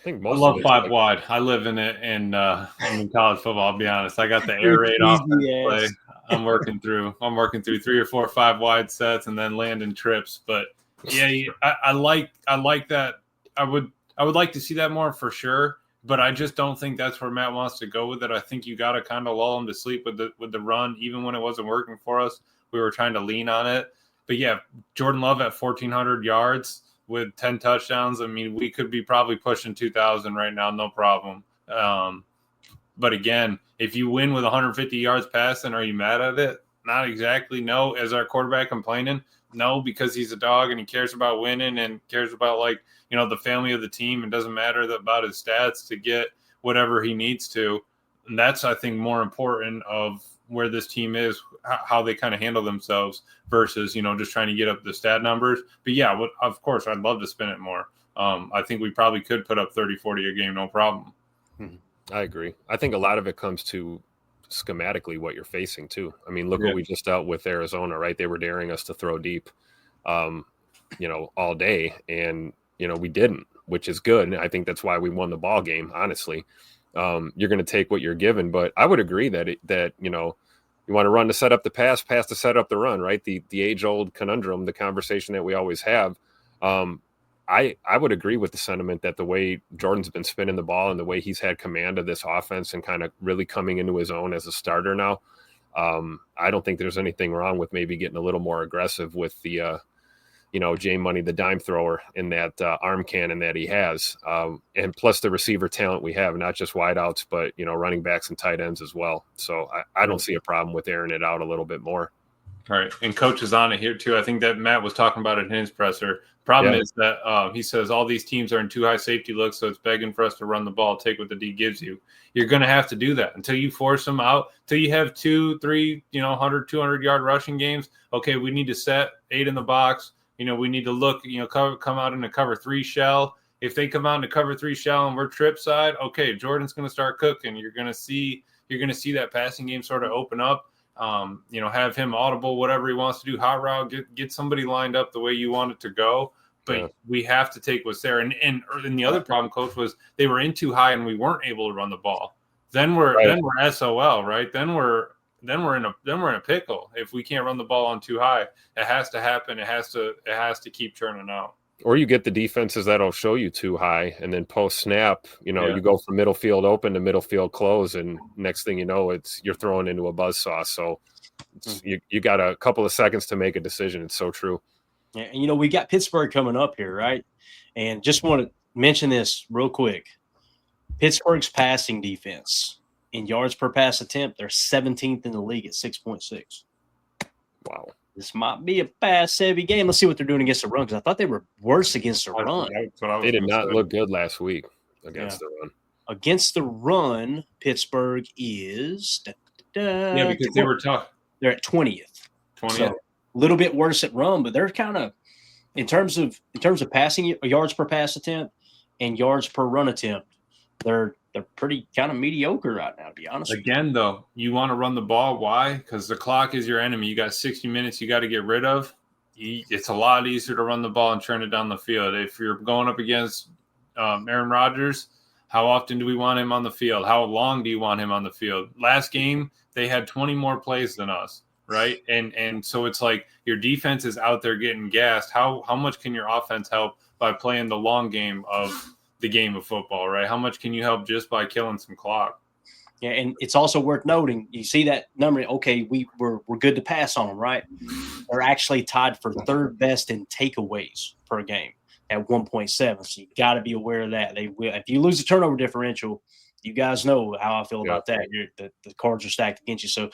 I love 5 wide. I live in it in college football. I'll be honest. I got the air raid off play. I'm working through 3 or 4 5 wide sets and then landing trips. But yeah, I like that. I would like to see that more for sure. But I just don't think that's where Matt wants to go with it. I think you got to kind of lull him to sleep with the run, even when it wasn't working for us. We were trying to lean on it. But yeah, Jordan Love at 1,400 yards with 10 touchdowns. We could be probably pushing 2,000 right now, no problem. But again, if you win with 150 yards passing, are you mad at it? Not exactly. No. Is our quarterback complaining? No, because he's a dog and he cares about winning and cares about the family of the team, and doesn't matter about his stats to get whatever he needs to. And that's, I think, more important of where this team is, how they kind of handle themselves versus, just trying to get up the stat numbers. But yeah, of course, I'd love to spin it more. I think we probably could put up 30, 40 a game, no problem. I agree. I think a lot of it comes to schematically what you're facing too. Look what we just dealt with Arizona, right? They were daring us to throw deep, all day. And, we didn't, which is good. And I think that's why we won the ball game, honestly. You're going to take what you're given. But I would agree that you want to run to set up the pass to set up the run, right? The age-old conundrum, the conversation that we always have. I would agree with the sentiment that the way Jordan's been spinning the ball and the way he's had command of this offense and kind of really coming into his own as a starter now, I don't think there's anything wrong with maybe getting a little more aggressive with the J Money, the dime thrower, in that arm cannon that he has. And plus the receiver talent we have, not just wideouts, but, running backs and tight ends as well. So I don't see a problem with airing it out a little bit more. All right, and coach is on it here too. I think that Matt was talking about it in his presser. Problem is that he says all these teams are in too high safety looks, so it's begging for us to run the ball, take what the D gives you. You're going to have to do that until you force them out, until you have 2, 3, 100, 200-yard rushing games. Okay, we need to set 8 in the box. We need to look, come out in a cover 3 shell. If they come out in a cover 3 shell and we're trip side, okay, Jordan's going to start cooking. You're going to see that passing game sort of open up. Have him audible, whatever he wants to do, hot route, get somebody lined up the way you want it to go. But we have to take what's there. And the other problem, coach, was they were in too high and we weren't able to run the ball. Then we're SOL, right? Then we're in a pickle if we can't run the ball on too high. It has to happen. It has to keep churning out. Or you get the defenses that'll show you too high, and then post snap, you go from middle field open to middle field close, and next thing you know, you're throwing into a buzzsaw. So you got a couple of seconds to make a decision. It's so true. Yeah, and we got Pittsburgh coming up here, right? And just want to mention this real quick. Pittsburgh's passing defense in yards per pass attempt, they're 17th in the league at 6.6. Wow. This might be a pass-heavy game. Let's see what they're doing against the run, because I thought they were worse against the run. They did not look good last week against the run. Against the run, Pittsburgh is because they were tough. They're at 20th. 20th. So, a little bit worse at run, but they're kind of in terms of passing yards per pass attempt and yards per run attempt, they're pretty kind of mediocre right now, to be honest. Again, though, you want to run the ball. Why? Because the clock is your enemy. You got 60 minutes you got to get rid of. It's a lot easier to run the ball and turn it down the field. If you're going up against Aaron Rodgers, how often do we want him on the field? How long do you want him on the field? Last game, they had 20 more plays than us, right? And so it's like your defense is out there getting gassed. How much can your offense help by playing the long game of the game of football, right? How much can you help just by killing some clock? Yeah, and it's also worth noting, you see that number, okay, we're good to pass on them, right? They're actually tied for third best in takeaways per game at 1.7. So you got to be aware of that. They will, if you lose the turnover differential, you guys know how I feel about that. The cards are stacked against you. So,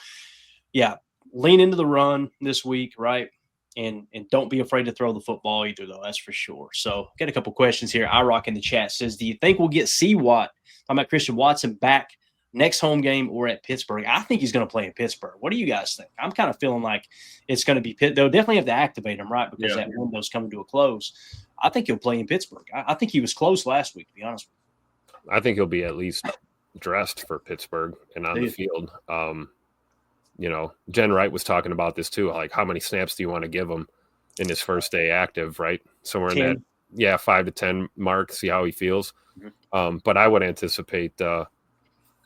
yeah, lean into the run this week, right? And don't be afraid to throw the football either, though. That's for sure. So, got a couple questions here. iRock in the chat says, do you think we'll get C-Watt, talking about Christian Watson, back next home game or at Pittsburgh? I think he's going to play in Pittsburgh. What do you guys think? I'm kind of feeling like it's going to be Pitt. They'll definitely have to activate him, right? Because that window's coming to a close. I think he'll play in Pittsburgh. I think he was close last week, to be honest with you. I think he'll be at least dressed for Pittsburgh and on the field. Jen Wright was talking about this too. Like, how many snaps do you want to give him in his first day active, right? Somewhere 10. In that, 5 to 10 mark, see how he feels. Mm-hmm. But I would anticipate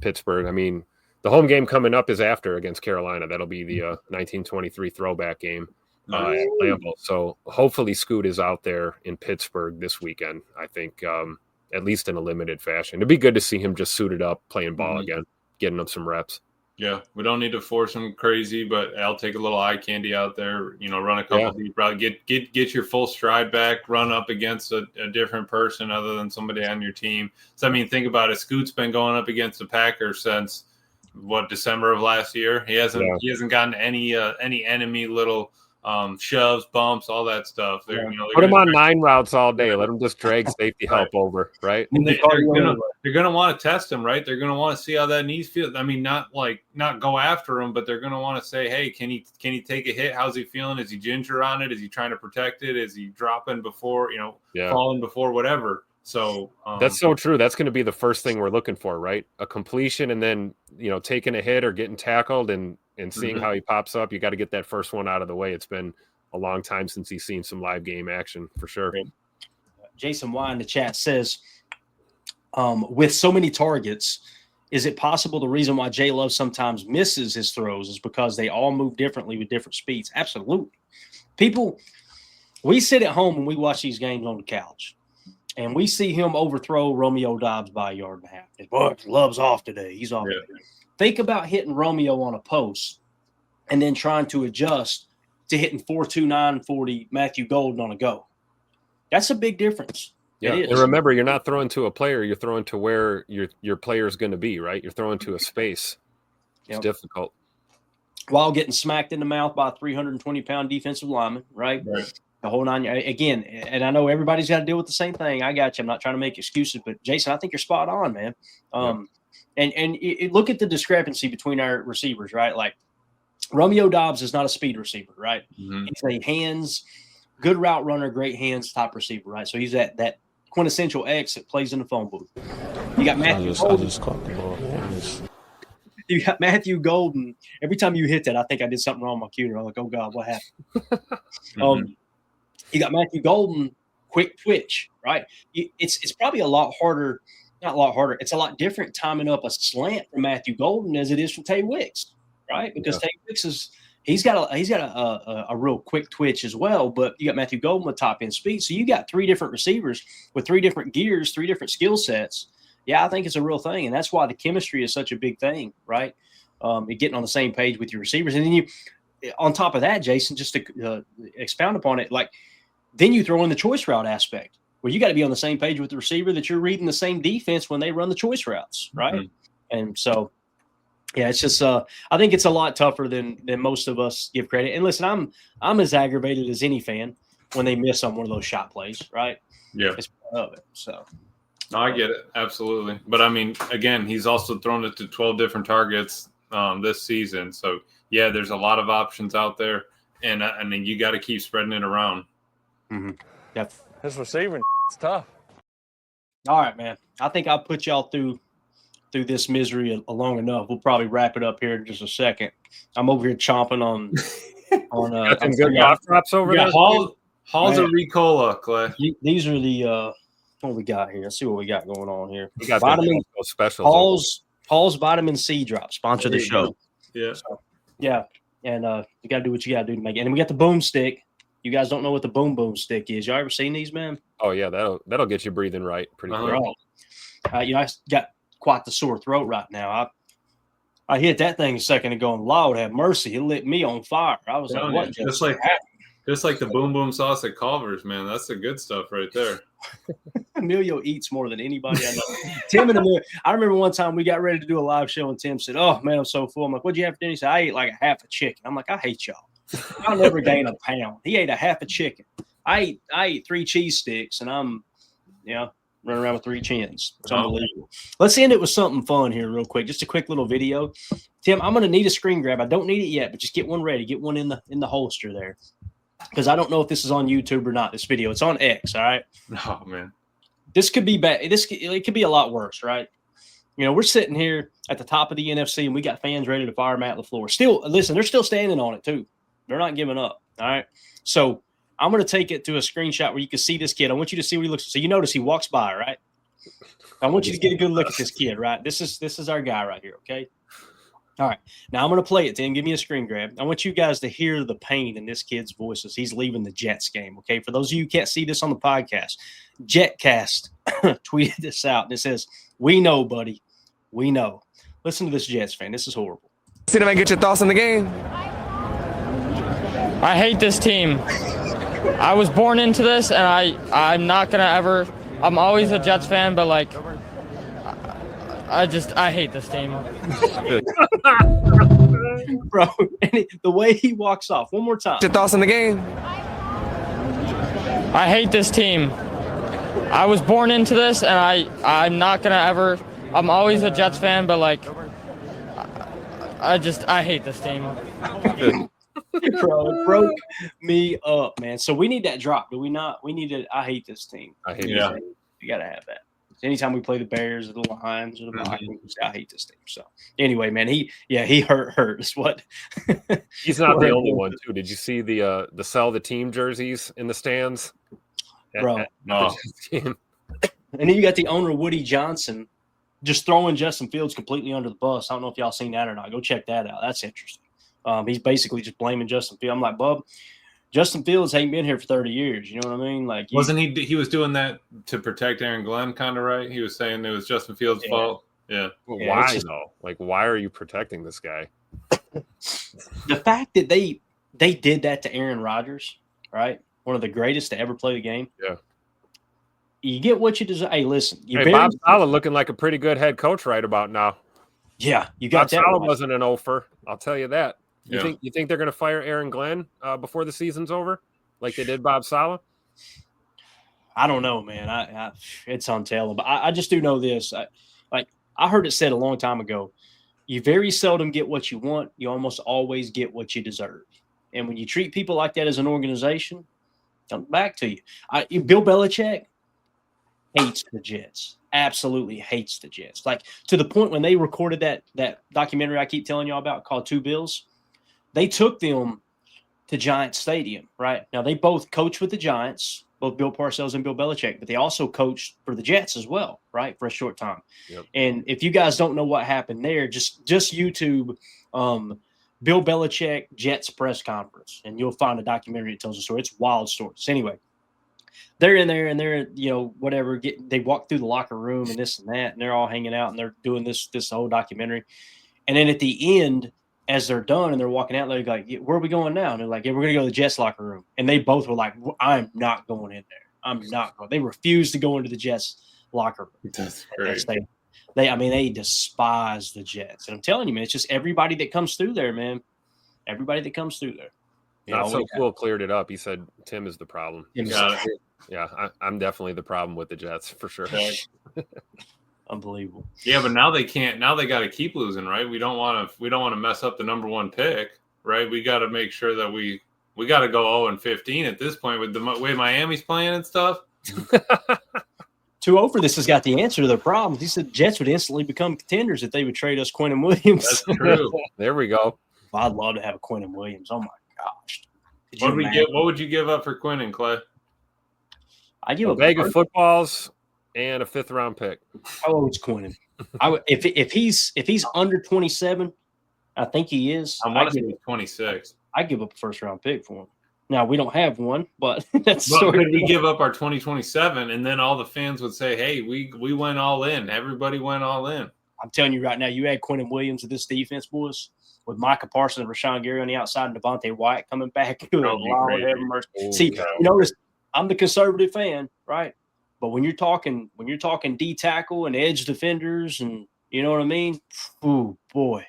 Pittsburgh. I mean, the home game coming up is after against Carolina. That'll be the 1923 throwback game at Lambeau. So hopefully Scoot is out there in Pittsburgh this weekend, I think, at least in a limited fashion. It'd be good to see him just suited up, playing ball again, getting up some reps. Yeah, we don't need to force him crazy, but I'll take a little eye candy out there. Run a couple deep routes, get your full stride back, run up against a different person other than somebody on your team. So I mean, think about it. Scoot's been going up against the Packers since December of last year. He hasn't gotten any enemy little shoves, bumps, all that stuff. Put him on 9 routes all day. Let him just drag safety help over, right? They're gonna want to test him, right? They're gonna want to see how that knee feels. I mean, not go after him, but they're gonna want to say, hey, can he take a hit? How's he feeling? Is he ginger on it? Is he trying to protect it? Is he dropping before, falling before, whatever? So that's so true. That's going to be the first thing we're looking for, right? A completion, and then taking a hit or getting tackled and seeing how he pops up. You got to get that first one out of the way. It's been a long time since he's seen some live game action, for sure. Jason Y in the chat says, with so many targets, is it possible the reason why Jay Love sometimes misses his throws is because they all move differently with different speeds? Absolutely. We sit at home and we watch these games on the couch, and we see him overthrow Romeo Doubs by 1.5 yards. Boy, Love's off today. He's off today. Think about hitting Romeo on a post and then trying to adjust to hitting 4.29 40 Matthew Golden on a go. That's a big difference. Yeah, and remember, you're not throwing to a player. You're throwing to where your player is going to be, right? You're throwing to a space. It's difficult. while getting smacked in the mouth by a 320-pound defensive lineman, right? The whole 9 again, and I know everybody's got to deal with the same thing. I got you. I'm not trying to make excuses, but Jason, I think you're spot on, man. And look at the discrepancy between our receivers, right? Like Romeo Dobbs is not a speed receiver, right? Mm-hmm. He's a hands, good route runner, great hands type receiver, right? So he's that quintessential X that plays in the phone booth. You got Matthew Golden. I just caught the ball. You got Matthew Golden. Every time you hit that, I think I did something wrong on my computer. I'm like, oh God, what happened? You got Matthew Golden, quick twitch, right? It's probably a lot harder. Not a lot harder. It's a lot different timing up a slant from Matthew Golden as it is from Tay Wicks, right? Because Tay Wicks he's got a real quick twitch as well. But you got Matthew Golden with top end speed, so you got 3 different receivers with 3 different gears, 3 different skill sets. Yeah, I think it's a real thing, and that's why the chemistry is such a big thing, right? Getting on the same page with your receivers, and then you, on top of that, Jason, just to expound upon it, like then you throw in the choice route aspect, where you got to be on the same page with the receiver that you're reading the same defense when they run the choice routes, right? Mm-hmm. And so, yeah, it's just I think it's a lot tougher than most of us give credit. And listen, I'm as aggravated as any fan when they miss on one of those shot plays, right? Yeah, it's part of it. So. No, I get it. Absolutely. But, I mean, again, he's also thrown it to 12 different targets this season. So, yeah, there's a lot of options out there. And then you got to keep spreading it around. Mm-hmm. Yep. His receiving is tough. All right, man. I think I'll put y'all through this misery long enough. We'll probably wrap it up here in just a second. I'm over here chomping on got some good cough drops over there. Hall's a Ricola, Clay. These are the what we got here. Let's see what we got going on here. We got vitamin specials. Paul's vitamin C drop sponsor the show. Yeah. So, yeah. And you gotta do what you gotta do to make it. And we got the boomstick. You guys don't know what the boom stick is. Y'all ever seen these, man? Oh yeah, that'll get you breathing right pretty quick. Right. I got quite the sore throat right now. I hit that thing a second ago, and Lord have mercy, it lit me on fire. I was like, what? Just like the boom sauce at Culver's, man. That's the good stuff right there. Emilio eats more than anybody I know. Tim and Emilio, I remember one time we got ready to do a live show, and Tim said, "Oh man, I'm so full." I'm like, "What'd you have for dinner?" He said, "I ate like a half a chicken." I'm like, "I hate y'all. I'll never gain a pound." He ate a half a chicken. I ate 3 cheese sticks, and I'm, running around with 3 chins. It's unbelievable. Let's end it with something fun here real quick. Just a quick little video. Tim, I'm going to need a screen grab. I don't need it yet, but just get one ready. Get one in the holster there. Because I don't know if this is on YouTube or not, this video. It's on X, all right? Oh, man. This could be bad. It could be a lot worse, right? We're sitting here at the top of the NFC, and we got fans ready to fire Matt LaFleur. Still, listen, they're still standing on it, too. They're not giving up, all right? So I'm going to take it to a screenshot where you can see this kid. I want you to see what he looks like. So you notice he walks by, right? I want you to get a good look at this kid, right? This is our guy right here, okay? All right. Now I'm going to play it, Tim. Give me a screen grab. I want you guys to hear the pain in this kid's voice as he's leaving the Jets game, okay? For those of you who can't see this on the podcast, Jetcast tweeted this out, and it says, "We know, buddy. We know." Listen to this Jets fan. This is horrible. See them and get your thoughts on the game. I hate this team. I was born into this, and I'm not going to ever – I'm always a Jets fan, but, like, I hate this team. Bro, the way he walks off. One more time. Your thoughts on the game. I hate this team. I was born into this, and I'm not going to ever – I'm always a Jets fan, but, like, I hate this team. Bro, it broke me up, man. So we need that drop, do we not? We need to. I hate this team. I hate this team. You got to have that. Anytime we play the Bears or the Lions or the Vikings, I hate this team. So anyway, man, he hurt. Is what. He's not the only one, too. Did you see the sell the team jerseys in the stands? Bro. And then you got the owner, Woody Johnson, just throwing Justin Fields completely under the bus. I don't know if y'all seen that or not. Go check that out. That's interesting. He's basically just blaming Justin Fields. I'm like, Bub, Justin Fields ain't been here for 30 years. You know what I mean? Like, wasn't he? He was doing that to protect Aaron Glenn, kind of right? He was saying it was Justin Fields' fault. Yeah. Well, why though? Like, why are you protecting this guy? The fact that they did that to Aaron Rodgers, right? One of the greatest to ever play the game. Yeah. You get what you deserve. Hey, listen. Bob Saleh looking like a pretty good head coach right about now. Yeah, you got Bob Saleh wasn't an offer. I'll tell you that. You think they're going to fire Aaron Glenn before the season's over, like they did Bob Saleh? I don't know, man. It's untellable. But I just do know this. I heard it said a long time ago. You very seldom get what you want. You almost always get what you deserve. And when you treat people like that as an organization, comes back to you. Bill Belichick hates the Jets. Absolutely hates the Jets. Like, to the point when they recorded that documentary I keep telling y'all about called Two Bills, they took them to Giants Stadium, right? Now, they both coached with the Giants, both Bill Parcells and Bill Belichick, but they also coached for the Jets as well, right, for a short time. Yep. And if you guys don't know what happened there, just YouTube Bill Belichick Jets press conference, and you'll find a documentary that tells the story. It's wild stories. Anyway, they're in there and they're, whatever. They walk through the locker room and this and that, and they're all hanging out and they're doing this whole documentary. And then at the end, as they're done and they're walking out, they're like, where are we going now? And they're like, yeah, we're going to go to the Jets locker room. And they both were like, I'm not going in there. I'm not going. They refused to go into the Jets locker room. That's great. They despise the Jets. And I'm telling you, man, it's just everybody that comes through there, man. Everybody that comes through there. So cool cleared it up. He said Tim is the problem. Yeah, I'm definitely the problem with the Jets for sure. Unbelievable. Yeah, but now they can't. Now they got to keep losing, right? We don't want to mess up the number one pick, right? We got to make sure that we got to go 0-15 at this point with the way Miami's playing and stuff. 2-0 for this has got the answer to their problems. He said Jets would instantly become contenders if they would trade us Quentin Williams. That's true. There we go. I'd love to have a Quentin Williams. Oh my gosh. What would you give up for Quentin, Clay? I give a bag of footballs and a 5th round pick. How old is Quentin? I would if he's under 27, I think he is. I want to say 26. I give up a 1st round pick for him. Now we don't have one, but that's could we give up our 2027 and then all the fans would say, hey, we went all in. Everybody went all in. I'm telling you right now, you add Quentin Williams to this defense, boys, with Micah Parsons and Rashawn Gary on the outside and Devontae White coming back. See, you notice I'm the conservative fan, right? But when you're talking D tackle and edge defenders, and you know what I mean? Oh boy,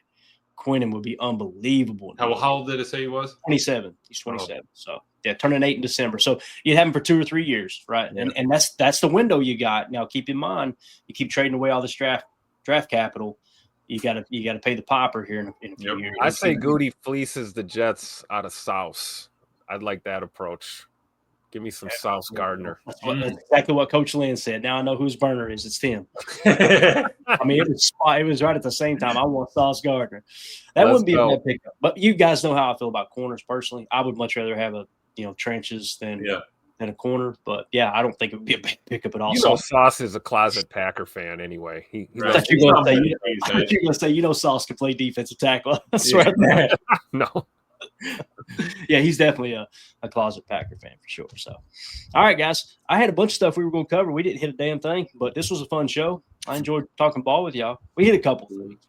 Quentin would be unbelievable. How old did it say he was? 27. He's 27. So yeah, turning 8 in December. So you'd have him for 2 or 3 years, right? Yeah. And that's the window you got. Now keep in mind, you keep trading away all this draft capital. You got to pay the piper here in a few years. I say Goody fleeces the Jets out of Sauce. I'd like that approach. Give me some Sauce Gardner. That's exactly what Coach Lynn said. Now I know whose burner is. It's Tim. I mean, it was right at the same time. I want Sauce Gardner. Wouldn't be a bad pickup. But you guys know how I feel about corners personally. I would much rather have trenches than a corner. But yeah, I don't think it would be a bad pickup at all. Sauce is a closet Packer fan anyway. I thought you were going to say, Sauce can play defensive tackle. I swear that. No. Yeah, he's definitely a closet Packer fan for sure. So, all right, guys. I had a bunch of stuff we were going to cover. We didn't hit a damn thing, but this was a fun show. I enjoyed talking ball with y'all. We hit a couple things.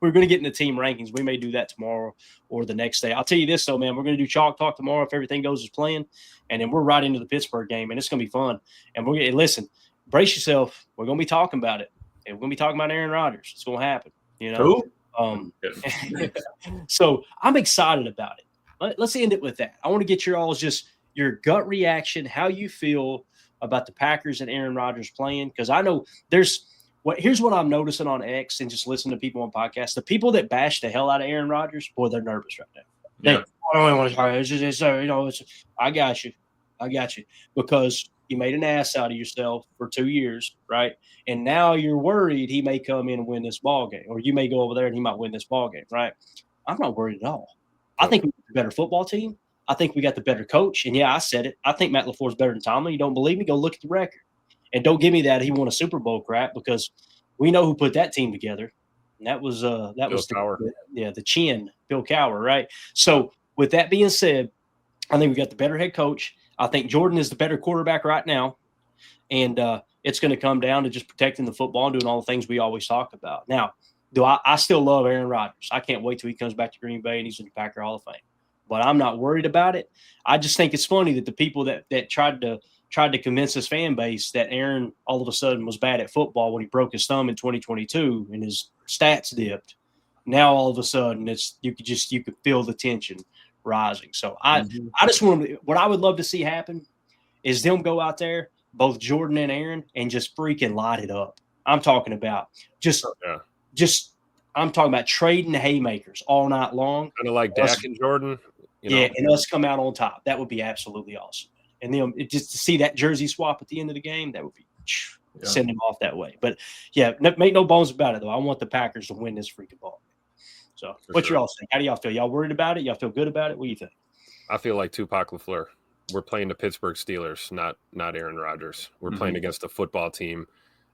We were going to get into team rankings. We may do that tomorrow or the next day. I'll tell you this, though, man. We're going to do Chalk Talk tomorrow if everything goes as planned, and then we're right into the Pittsburgh game, and it's going to be fun. And listen, brace yourself. We're going to be talking about it, and we're going to be talking about Aaron Rodgers. It's going to happen. Cool. So I'm excited about it. Let's end it with that. I want to get your gut reaction, how you feel about the Packers and Aaron Rodgers playing, because I know here's what I'm noticing on X and just listening to people on podcasts. The people that bash the hell out of Aaron Rodgers, boy, they're nervous right now. Yeah. I don't want to I got you. Because you made an ass out of yourself for 2 years, right? And now you're worried he may come in and win this ball game, or you may go over there and he might win this ball game, right? I'm not worried at all. I think we got a better football team. I think we got the better coach. And yeah, I said it. I think Matt LaFleur's better than Tomlin. You don't believe me? Go look at the record. And don't give me that he won a Super Bowl crap, because we know who put that team together. And that was the chin, Bill Cowher, right? So with that being said, I think we got the better head coach. I think Jordan is the better quarterback right now. And it's going to come down to just protecting the football and doing all the things we always talk about. Now, I still love Aaron Rodgers. I can't wait till he comes back to Green Bay and he's in the Packer Hall of Fame. But I'm not worried about it. I just think it's funny that the people that tried to convince his fan base that Aaron all of a sudden was bad at football when he broke his thumb in 2022 and his stats dipped. Now all of a sudden you could feel the tension rising. So I just want to, what I would love to see happen is them go out there, both Jordan and Aaron, and just freaking light it up. I'm talking about I'm talking about trading haymakers all night long. Kind of like Dak and Jordan. And us come out on top. That would be absolutely awesome. And then just to see that jersey swap at the end of the game, that would be send them off that way. But yeah, make no bones about it though. I want the Packers to win this freaking ball. So what y'all think? How do y'all feel? Y'all worried about it? Y'all feel good about it? What do you think? I feel like Tupac LaFleur. We're playing the Pittsburgh Steelers, not Aaron Rodgers. We're playing against a football team.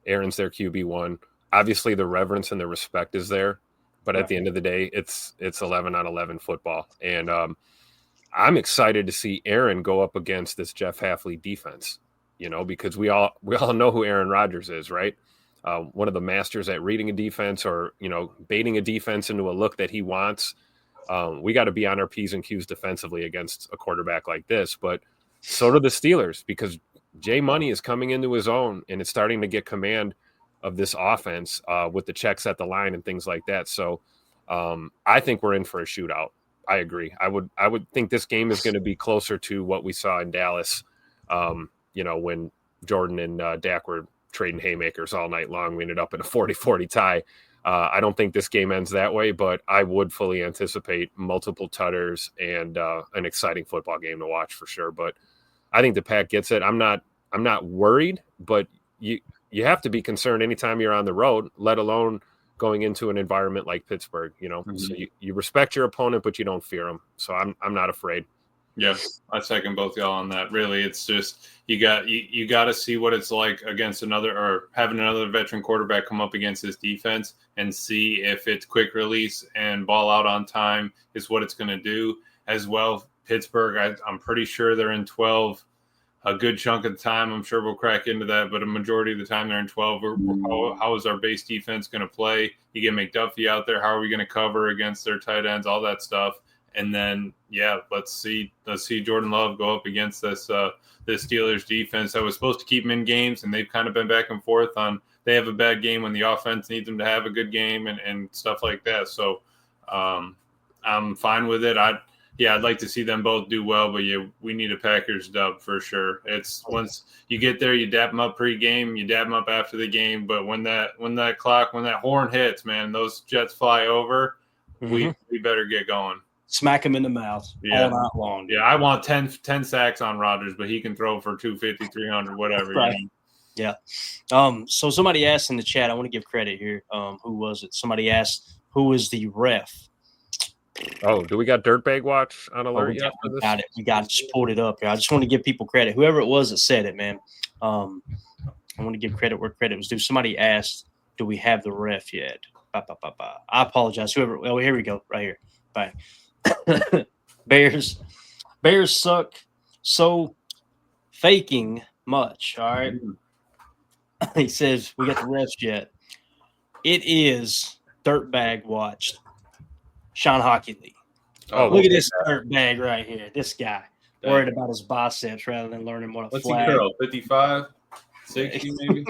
Aaron's their QB1. Obviously, the reverence and the respect is there, but at the end of the day, it's 11-on-11 football, and I'm excited to see Aaron go up against this Jeff Hafley defense. Because we all know who Aaron Rodgers is, right? One of the masters at reading a defense or baiting a defense into a look that he wants. We got to be on our P's and Q's defensively against a quarterback like this, but so do the Steelers because Jay Money is coming into his own and it's starting to get command of this offense with the checks at the line and things like that. So I think we're in for a shootout. I agree. I would think this game is going to be closer to what we saw in Dallas, when Jordan and Dak were trading haymakers all night long. We ended up in a 40-40 tie. I don't think this game ends that way, but I would fully anticipate multiple tutters and an exciting football game to watch for sure. But I think the Pack gets it. I'm not worried, but you have to be concerned anytime you're on the road, let alone going into an environment like Pittsburgh. So you respect your opponent, but you don't fear them. So I'm not afraid. Yes, I second both y'all on that. Really, it's just you got to see what it's like against having another veteran quarterback come up against this defense and see if it's quick release and ball out on time is what it's going to do as well. Pittsburgh, I'm pretty sure they're in 12 a good chunk of the time. I'm sure we'll crack into that, but a majority of the time they're in 12. How is our base defense going to play? You get McDuffie out there. How are we going to cover against their tight ends? All that stuff. And then, let's see Jordan Love go up against this Steelers defense that was supposed to keep them in games, and they've kind of been back and forth on they have a bad game when the offense needs them to have a good game and stuff like that. So I'm fine with it. I'd like to see them both do well, but we need a Packers dub for sure. It's once you get there, you dap them up pre-game, you dap them up after the game, but when that horn hits, man, those Jets fly over, we better get going. Smack him in the mouth all night long. Yeah, I want 10 sacks on Rodgers, but he can throw for 250, 300, whatever. Right. Yeah. So somebody asked in the chat, I want to give credit here. Who was it? Somebody asked, who was the ref? Oh, do we got Dirtbag Watch on alert yet for this? Got it. We got it. Just pulled it up here. I just want to give people credit. Whoever it was that said it, man. I want to give credit where credit was due. Somebody asked, do we have the ref yet? I apologize. Whoever. Oh, here we go. Right here. Bye. Bears suck so faking much. All right. He says we got the refs yet. It is Dirtbag Watch. Sean Hockley. Oh, look at this dirtbag right here. This guy worried about his biceps rather than learning what a flag. What's he curl? 55, 60 maybe.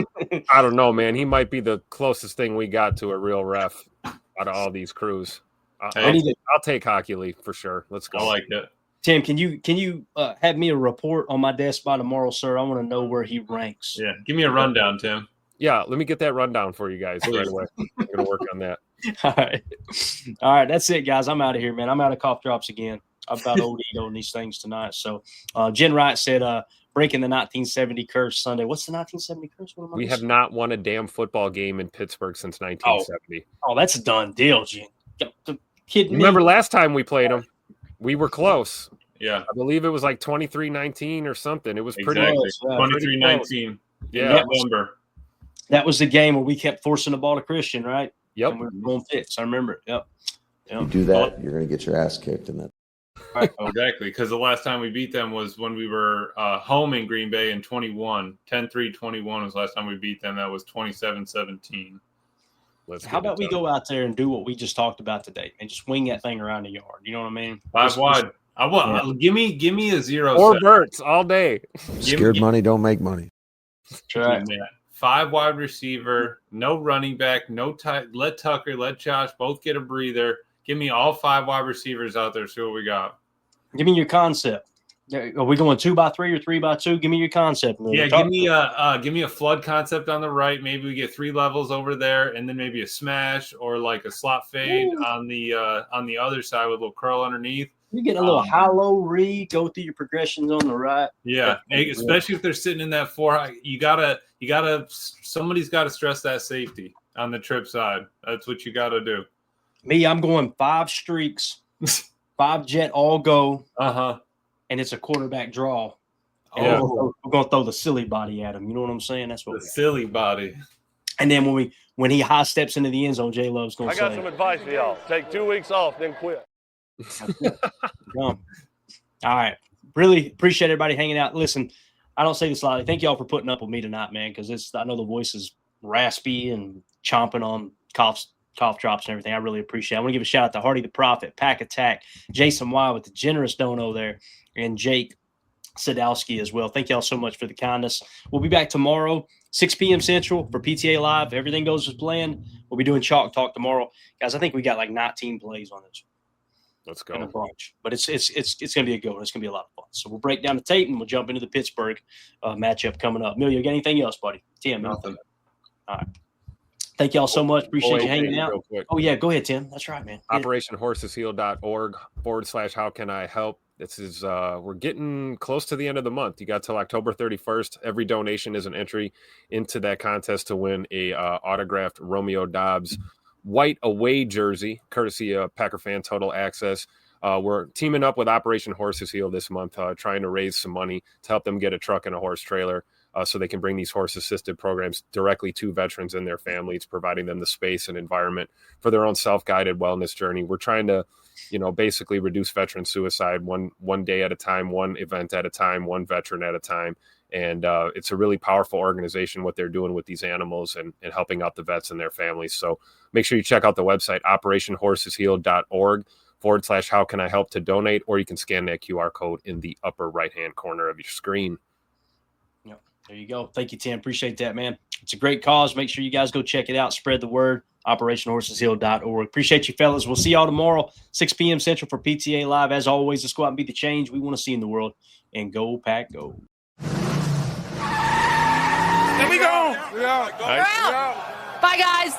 I don't know, man. He might be the closest thing we got to a real ref out of all these crews. I'll take Hockley for sure. Let's go. I like that. Tim, can you have me a report on my desk by tomorrow, sir? I want to know where he ranks. Yeah, give me a rundown, Tim. Yeah, let me get that rundown for you guys right away. I'm going to work on that. All right. That's it, guys. I'm out of here, man. I'm out of cough drops again. I'm about OD'd on these things tonight. So, Jen Wright said, breaking the 1970 curse Sunday. What's the 1970 curse? We have not won a damn football game in Pittsburgh since 1970. Oh, that's a done deal, Jen. You remember last time we played them? We were close. Yeah. I believe it was like 23-19 or something. It was pretty close. 23-19. Yeah. That was the game where we kept forcing the ball to Christian, right? Yep. And we were going fits. I remember it. Yep. You do that, you're going to get your ass kicked in that. Right. Exactly. Because the last time we beat them was when we were home in Green Bay in 21. 10-3-21 was the last time we beat them. That was 27-17. How about we go out there and do what we just talked about today and just wing that thing around the yard? You know what I mean? 5 wide. I want. Give me a 0. Or Burts all day. Scared money don't make money. That's right. 5 wide receiver, no running back, no tight. Let Tucker, let Josh both get a breather. Give me all 5 wide receivers out there. See what we got. Give me your concept. Are we going 2x3 or 3x2? Give me your concept. Yeah, give me a flood concept on the right. Maybe we get 3 levels over there, and then maybe a smash or like a slot fade on the other side with a little curl underneath. You get a little high-low read, go through your progressions on the right. Yeah, especially if they're sitting in that 4. Somebody's got to stress that safety on the trip side. That's what you got to do. Me, I'm going 5 streaks, 5 jet all go. And it's a quarterback draw. And we're going to throw the silly body at him. You know what I'm saying? That's what the silly body. And then when he high steps into the end zone, J Love's going to say, I got some advice for y'all. Take 2 weeks off, then quit. All right. Really appreciate everybody hanging out. Listen, I don't say this lightly. Thank y'all for putting up with me tonight, man, because I know the voice is raspy and chomping on cough drops and everything. I really appreciate it. I want to give a shout out to Hardy the Prophet, Pack Attack, Jason Y with the generous dono there, and Jake Sadowski as well. Thank y'all so much for the kindness. We'll be back tomorrow, 6 p.m. Central for PTA Live. Everything goes as planned. We'll be doing Chalk Talk tomorrow. Guys, I think we got like 19 plays on this. Let's go. In a bunch. But it's going to be a good one. It's going to be a lot of fun. So we'll break down the tape and we'll jump into the Pittsburgh matchup coming up. Emilio, you got anything else, buddy? Tim, nothing. All right. Thank y'all so much. Appreciate you hanging out. Oh, yeah. Go ahead, Tim. That's right, man. OperationHorsesHeal.org/how can I help? This is we're getting close to the end of the month. You got till October 31st. Every donation is an entry into that contest to win a autographed Romeo Doubs white away jersey, courtesy of Packer Fan Total Access. We're teaming up with Operation Horses Heal this month, trying to raise some money to help them get a truck and a horse trailer so they can bring these horse-assisted programs directly to veterans and their families, providing them the space and environment for their own self-guided wellness journey. We're trying to, basically reduce veteran suicide one day at a time, one event at a time, one veteran at a time. And it's a really powerful organization, what they're doing with these animals and helping out the vets and their families. So make sure you check out the website, OperationHorsesHeal.org/how can I help to donate, or you can scan that QR code in the upper right-hand corner of your screen. Yep. There you go. Thank you, Tim. Appreciate that, man. It's a great cause. Make sure you guys go check it out. Spread the word. OperationHorsesHeal.org. Appreciate you, fellas. We'll see y'all tomorrow, 6 p.m. Central for PTA Live. As always, let's go out and be the change we want to see in the world. And go, Pack, go. There we go. We out. Bye, guys.